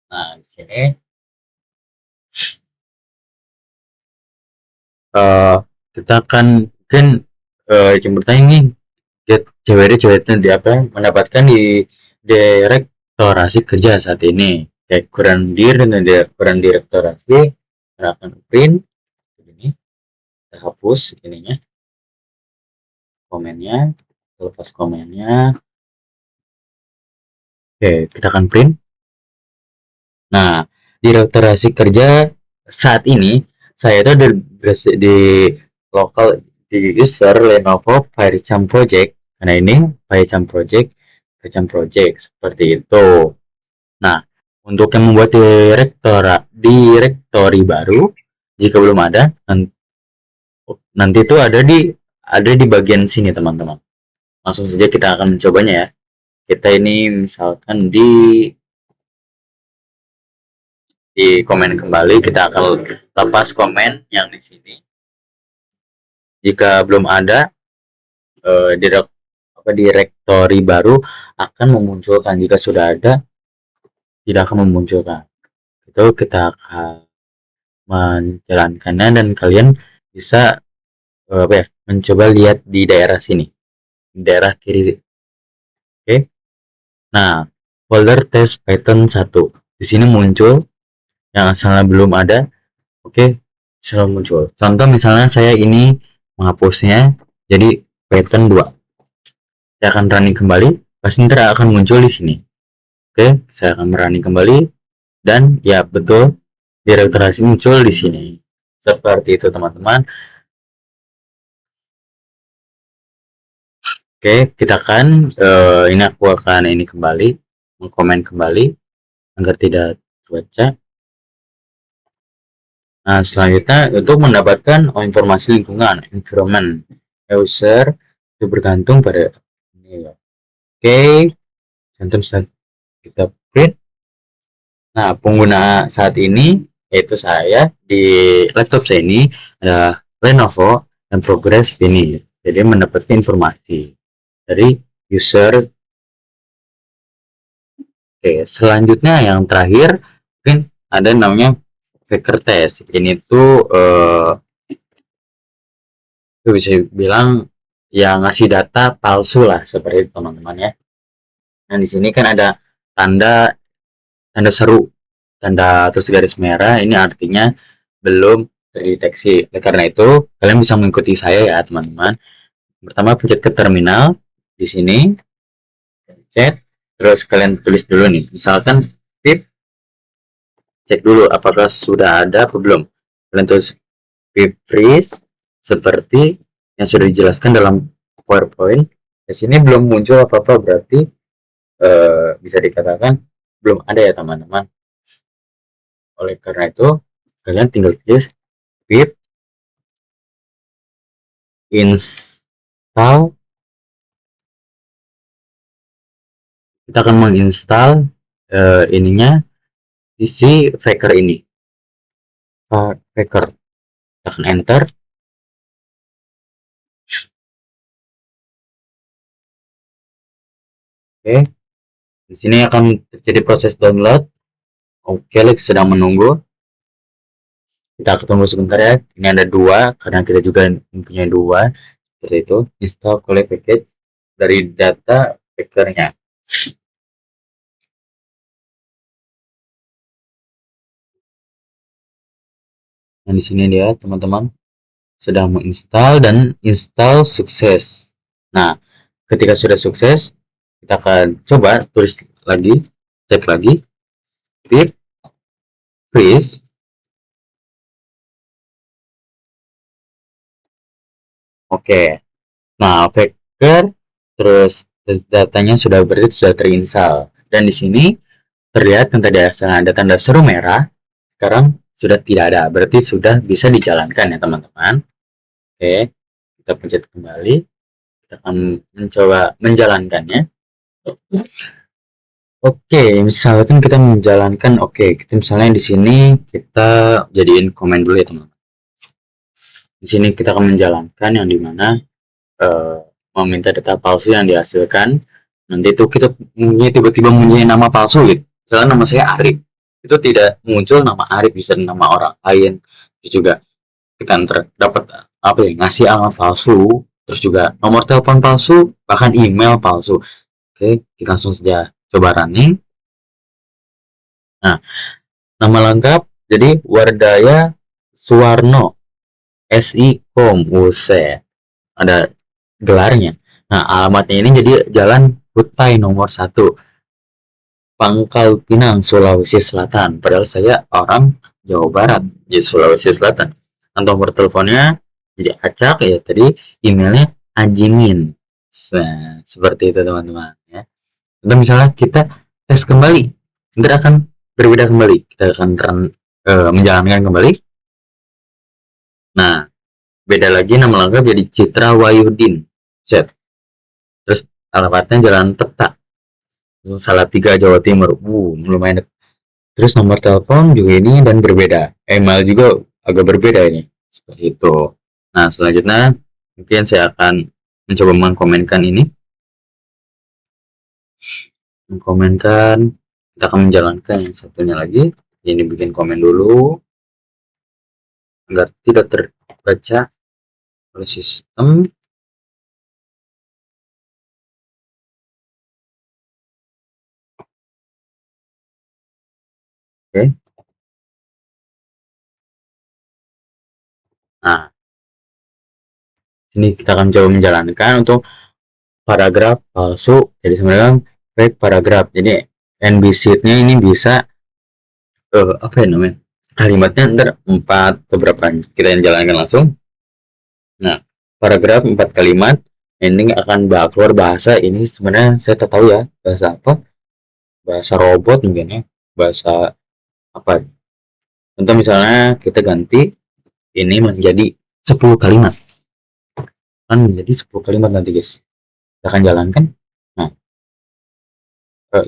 Nah, di sini eh kita akan mungkin yang bertanya nih, cewek-ceweknya di apa mendapatkan di direktorasi kerja saat ini, kayak kurang dir dan kurang direktorasi akan print ini, kita hapus ininya komennya, lepas komennya. Oke, kita akan print. Nah, di rektorasi kerja saat ini, saya itu di lokal di user Lenovo Firecham Project. Karena ini Firecham Project seperti itu. Nah, untuk yang membuat direktori baru, jika belum ada, nanti itu ada di bagian sini teman-teman. Langsung saja kita akan mencobanya ya. Kita ini misalkan di komen kembali, kita akan lepas komen yang di sini. Jika belum ada direktori baru akan memunculkan. Jika sudah ada, tidak akan memunculkan. Itu kita akan menjalankannya dan kalian bisa mencoba lihat di daerah sini, di daerah kiri. Oke. Nah, folder test Python 1 di sini muncul. Yang asalnya belum ada, oke, selalu muncul. Contoh misalnya saya ini menghapusnya jadi Python 2. Saya akan running kembali, pasti nanti akan muncul di sini. Oke, saya akan running kembali dan ya betul direktorasi muncul di sini. Seperti itu teman-teman. Oke, kita akan ini aku akan ini kembali, mengkomen kembali agar tidak terbaca. Nah, selanjutnya untuk mendapatkan informasi lingkungan, environment, user, itu bergantung pada ini ya. Oke, contoh kita print. Nah, pengguna saat ini yaitu saya di laptop saya ini ada Lenovo dan progress ini. Jadi mendapatkan informasi dari user. Oke, selanjutnya yang terakhir mungkin ada namanya Faker test. Ini tuh itu bisa bilang yang ngasih data palsu lah seperti itu teman-teman ya. Nah di sini kan ada tanda seru, tanda terus garis merah, ini artinya belum terdeteksi. Oleh karena itu kalian bisa mengikuti saya ya teman-teman. Pertama pencet ke terminal di sini, pencet, terus kalian tulis dulu nih, misalkan pip, cek dulu apakah sudah ada atau belum. Kalian tulis pip freeze seperti yang sudah dijelaskan dalam PowerPoint. Di sini belum muncul apa-apa, berarti bisa dikatakan belum ada ya teman-teman. Oleh karena itu kalian tinggal tulis pip install. Kita akan menginstal ininya si Faker ini. Faker. Kita akan enter. Oke. Di sini akan terjadi proses download. Oke, sedang menunggu. Kita tunggu sebentar ya. Ini ada dua, karena kita juga mempunyai dua. Seperti itu. Install collect package dari data Fakernya. Nah, di sini dia, teman-teman, sedang menginstal dan install sukses. Nah, ketika sudah sukses, kita akan coba tulis lagi, cek lagi, pip freeze. Oke. Nah, Faker terus datanya sudah berarti sudah terinstall. Dan di sini terlihat yang tadi ada tanda seru merah, sekarang sudah tidak ada, berarti sudah bisa dijalankan ya teman-teman. Oke, kita pencet kembali, kita akan mencoba menjalankannya. Oke, misalkan kita menjalankan, kita misalnya di sini kita jadiin komen dulu ya teman-teman. Di sini kita akan menjalankan yang dimana meminta data palsu yang dihasilkan. Nanti itu kita tiba-tiba mempunyai nama palsu gitu. Misalnya nama saya Arif, itu tidak muncul nama Arif, bisa nama orang lain. Itu juga kita dapat apa ya, ngasih alamat palsu, terus juga nomor telepon palsu, bahkan email palsu. Oke, kita langsung saja coba running. Nah, nama lengkap jadi Wardaya Suwarno SI.com. Buset, ada gelarnya. Nah, alamatnya ini jadi Jalan Kutai nomor 1, Pangkal Pinang, Sulawesi Selatan. Padahal saya orang Jawa Barat, di Sulawesi Selatan. Nomor teleponnya jadi acak ya tadi, emailnya Ajimin. Nah, seperti itu teman-teman ya. Atau misalnya kita tes kembali, nanti akan berbeda kembali. Kita akan menjalankan kembali. Nah, beda lagi nama lengkap jadi Citra Wayudin. Set. Terus alamatnya Jalan Peta, Salatiga, Jawa Timur. Lumayan dekat. Terus nomor telepon juga ini dan berbeda. Email juga agak berbeda ini. Seperti itu. Nah, selanjutnya mungkin saya akan mencoba mengkomenkan ini. Mengkomenkan, kita akan menjalankan yang satunya lagi. Ini bikin komen dulu agar tidak terbaca oleh sistem. Oke. Nah, sini kita akan coba menjalankan untuk paragraf palsu. Jadi sebenarnya fake paragraf. Jadi NBC-nya ini bisa apa ya namanya? Kalimatnya ntar 4 atau berapa, kita yang jalankan langsung. Nah, paragraf 4 kalimat ini akan keluar bahasa ini, sebenarnya saya tak tahu ya bahasa apa, bahasa robot mungkin ya, bahasa apa. Contoh misalnya kita ganti ini menjadi 10 kalimat, kan menjadi 10 kalimat nanti guys, kita akan jalankan. Nah,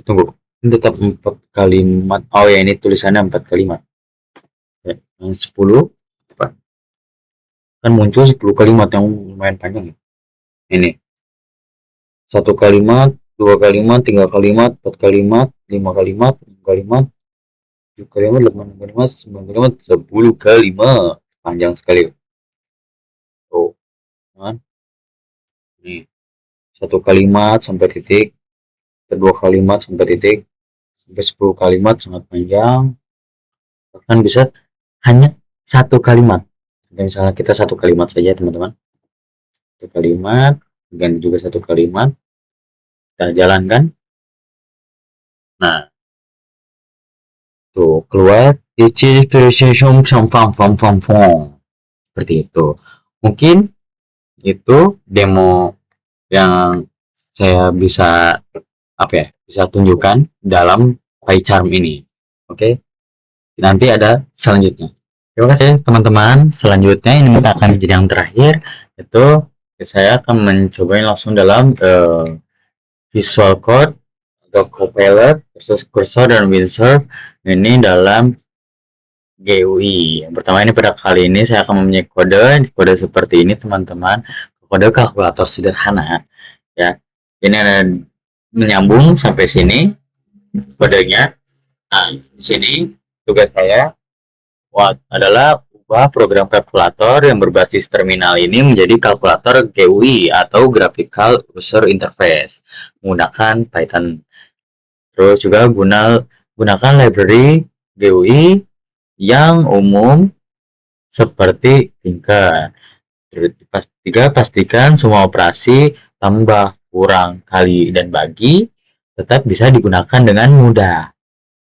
tunggu, ini tetap 4 kalimat. Oh ya, ini tulisannya 4 kalimat ya, yang 10 apa? Kan muncul 10 kalimat yang lumayan panjang ya. Ini 1 kalimat, 2 kalimat, 3 kalimat, 4 kalimat, 5 kalimat, 6 kalimat, 7 kalimat, 8 kalimat, 9 kalimat, 10 kalimat. Panjang sekali. Tuh, kan? Nih, 1 kalimat sampai titik, kedua kalimat sampai titik, sampai 10 kalimat sangat panjang. Bahkan bisa hanya 1 kalimat. Dan misalnya kita 1 kalimat saja teman-teman. 1 kalimat, dan juga 1 kalimat. Kita jalankan. Nah, tuh keluar seperti itu. Mungkin itu demo yang saya bisa apa ya, bisa tunjukkan dalam PyCharm ini. Oke, nanti ada selanjutnya. Terima kasih teman-teman. Selanjutnya ini akan menjadi yang terakhir, itu saya akan mencoba langsung dalam Visual Code atau Copilot versus Cursor dan Windsurf ini dalam GUI. Yang pertama ini, pada kali ini saya akan mempunyai kode seperti ini teman-teman, kode kalkulator sederhana ya. Ini ada menyambung sampai sini kodenya. Nah, di sini tugas saya adalah ubah program kalkulator yang berbasis terminal ini menjadi kalkulator GUI atau Graphical User Interface menggunakan Python. Terus juga gunakan library GUI yang umum seperti Tinker. Ketiga, pastikan semua operasi tambah, kurang, kali, dan bagi tetap bisa digunakan dengan mudah.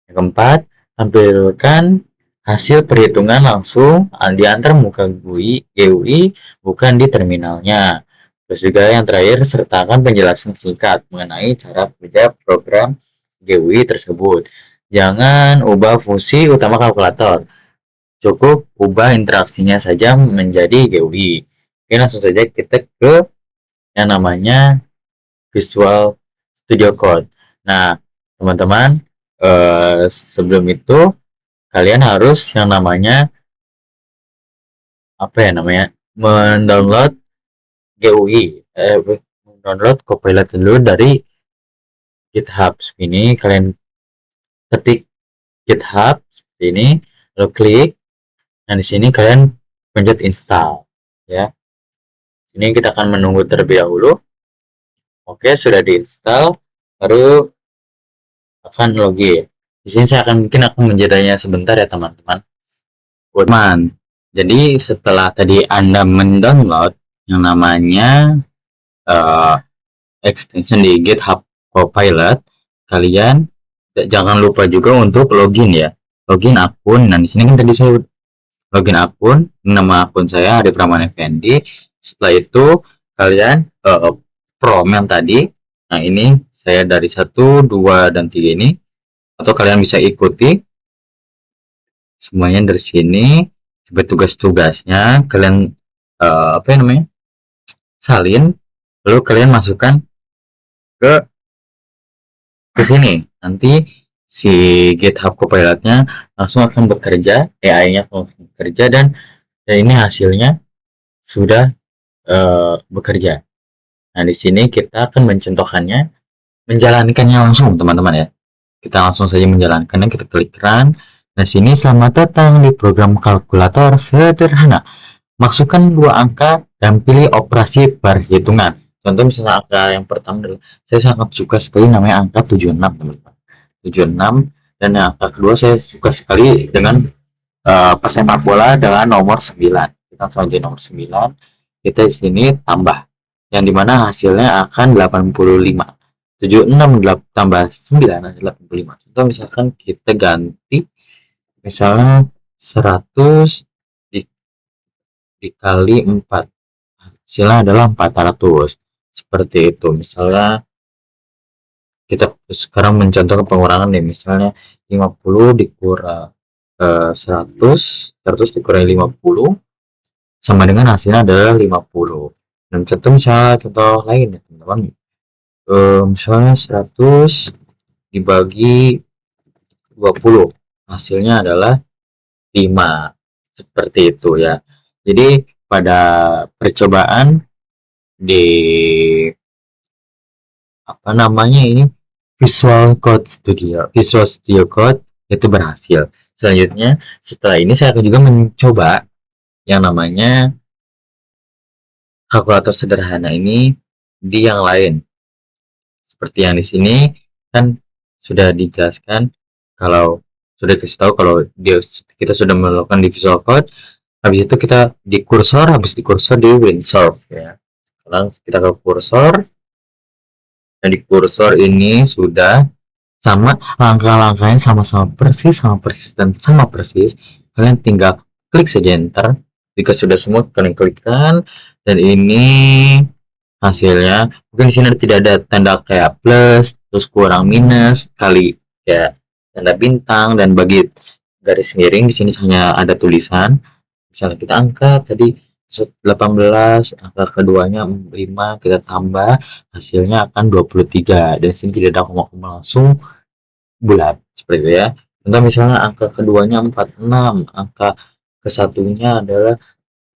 Yang keempat, tampilkan hasil perhitungan langsung di antar muka GUI, bukan di terminalnya. Terus juga yang terakhir, sertakan penjelasan singkat mengenai cara kerja program GUI tersebut. Jangan ubah fungsi utama kalkulator, cukup ubah interaksinya saja menjadi GUI. Oke, langsung saja kita ke yang namanya Visual Studio Code. Nah, teman-teman, sebelum itu kalian harus yang namanya apa ya namanya, mendownload GUI, mendownload Copilot dulu dari GitHub. Ini kalian ketik GitHub seperti ini, lalu klik. Nah, di sini kalian pencet install ya. Ini kita akan menunggu terlebih dahulu. Oke, sudah diinstal, baru akan login. Di sini saya akan menjadinya sebentar ya teman-teman. Teman, jadi setelah tadi Anda mendownload yang namanya uh, extension di GitHub Copilot, kalian jangan lupa juga untuk login ya. Login akun. Nah, di sini kan tadi saya login akun, nama akun saya Adi Pramana Effendi. Setelah itu kalian prom yang tadi. Nah, ini saya dari 1, 2 dan 3 ini, atau kalian bisa ikuti semuanya dari sini. Sebagai tugas-tugasnya kalian salin, lalu kalian masukkan ke sini. Nanti si GitHub Copilot-nya langsung akan bekerja, AI-nya akan bekerja, dan ini hasilnya sudah bekerja. Nah, di sini kita akan menjalankannya langsung, teman-teman ya. Kita langsung saja menjalankannya, kita klik run. Nah, sini selamat datang di program kalkulator sederhana. Masukkan 2 angka dan pilih operasi perhitungan. Contoh misalnya angka yang pertama adalah, saya sangat suka sekali namanya angka 76, teman-teman. 76, dan yang angka kedua saya suka sekali dengan pesepak bola dengan nomor 9. Kita langsung aja nomor 9. Kita di sini tambah, yang dimana hasilnya akan 85. 76 tambah 9 adalah 85. Contoh misalkan kita ganti misalnya 100 dikali 4, hasilnya adalah 400. Seperti itu. Misalnya kita sekarang mencontohkan pengurangan nih, misalnya 50 dikurang 100 dikurangi 50 sama dengan hasilnya adalah 50. Dan contoh lain ya teman-teman, misalnya 100 dibagi 20, hasilnya adalah 5. Seperti itu ya. Jadi pada percobaan di ini Visual Studio Code itu berhasil. Selanjutnya setelah ini saya akan juga mencoba yang namanya kalkulator sederhana ini di yang lain. Seperti yang di sini kan sudah dijelaskan, kalau sudah dikasih tahu kalau kita sudah melakukan di Visual Code. Habis itu kita di kursor, habis di kursor di Windsurf ya. Sekarang kita ke kursor. Dan di kursor ini sudah sama, langkah-langkahnya sama persis dan sama persis. Kalian tinggal klik saja enter. Jika sudah semua kalian klikkan, dan ini hasilnya. Mungkin di sini tidak ada tanda kayak plus, terus kurang, minus, kali ya tanda bintang, dan bagi garis miring di sini hanya ada tulisan. Misalnya kita angkat tadi 18, angka keduanya 5, kita tambah, hasilnya akan 23. Dan sini tidak ada koma-koma, langsung bulat seperti itu ya. Contoh misalnya angka keduanya 46, angka kesatunya adalah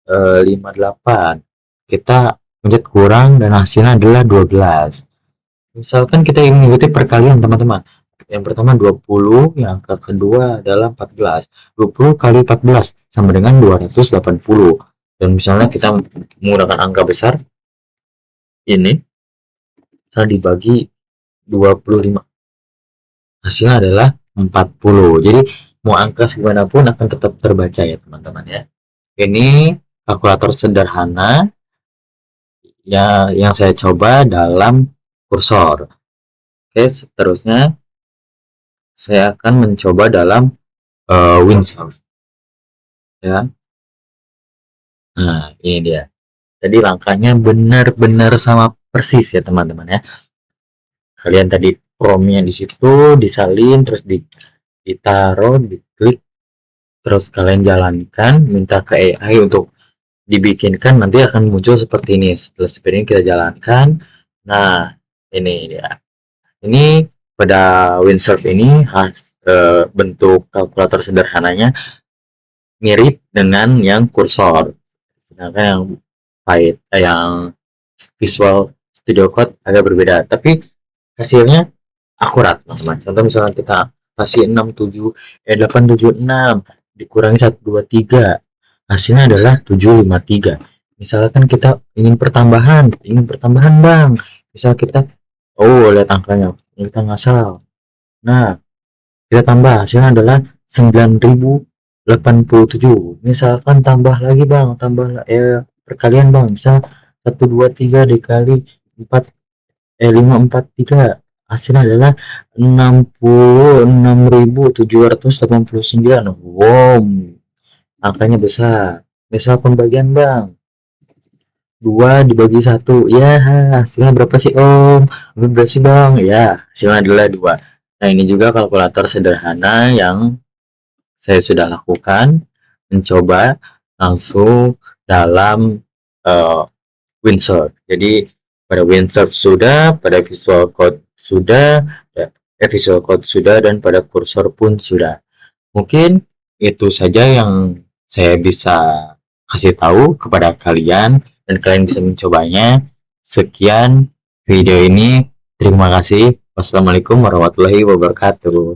58. Kita pencet kurang dan hasilnya adalah 12. Misalkan kita ingin mengikuti perkalian teman-teman. Yang pertama 20, yang kedua adalah 14. 20 kali 14 sama dengan 280. Dan misalnya kita menggunakan angka besar ini, misalnya dibagi 25, hasilnya adalah 40. Jadi mau angka segimanapun akan tetap terbaca ya teman-teman ya. Ini kalkulator sederhana ya yang saya coba dalam kursor. Oke, seterusnya saya akan mencoba dalam Windsurf ya. Nah, ini dia. Tadi langkahnya benar-benar sama persis ya teman-teman ya. Kalian tadi promnya di situ disalin, terus ditaruh, diklik, terus kalian jalankan, minta ke AI untuk dibikinkan, nanti akan muncul seperti ini. Setelah seperti ini kita jalankan. Nah, ini dia. Ini pada Windsurf ini bentuk kalkulator sederhananya mirip dengan yang kursor. Sedangkan yang Visual Studio Code agak berbeda, tapi hasilnya akurat teman-teman. Contoh misalnya kita kasih 876 dikurangi 123, hasilnya adalah 753. Misalkan kita ingin pertambahan bang, misal kita lihat angkanya kita ngasal, nah kita tambah hasilnya adalah 9087. Misalkan tambah lagi bang, perkalian bang, misal 123 dikali 4 543, hasilnya adalah 66.789. Wow, angkanya besar. Misal pembagian bang, 2 dibagi 1, ya hasilnya berapa sih om? Berapa sih bang? Ya hasilnya adalah 2. Nah ini juga kalkulator sederhana yang saya sudah lakukan, mencoba langsung dalam Windsurf. Jadi pada Windsurf sudah, pada Visual Code sudah, Visual Code sudah, dan pada kursor pun sudah. Mungkin itu saja yang saya bisa kasih tahu kepada kalian dan kalian bisa mencobanya. Sekian video ini. Terima kasih. Wassalamualaikum warahmatullahi wabarakatuh.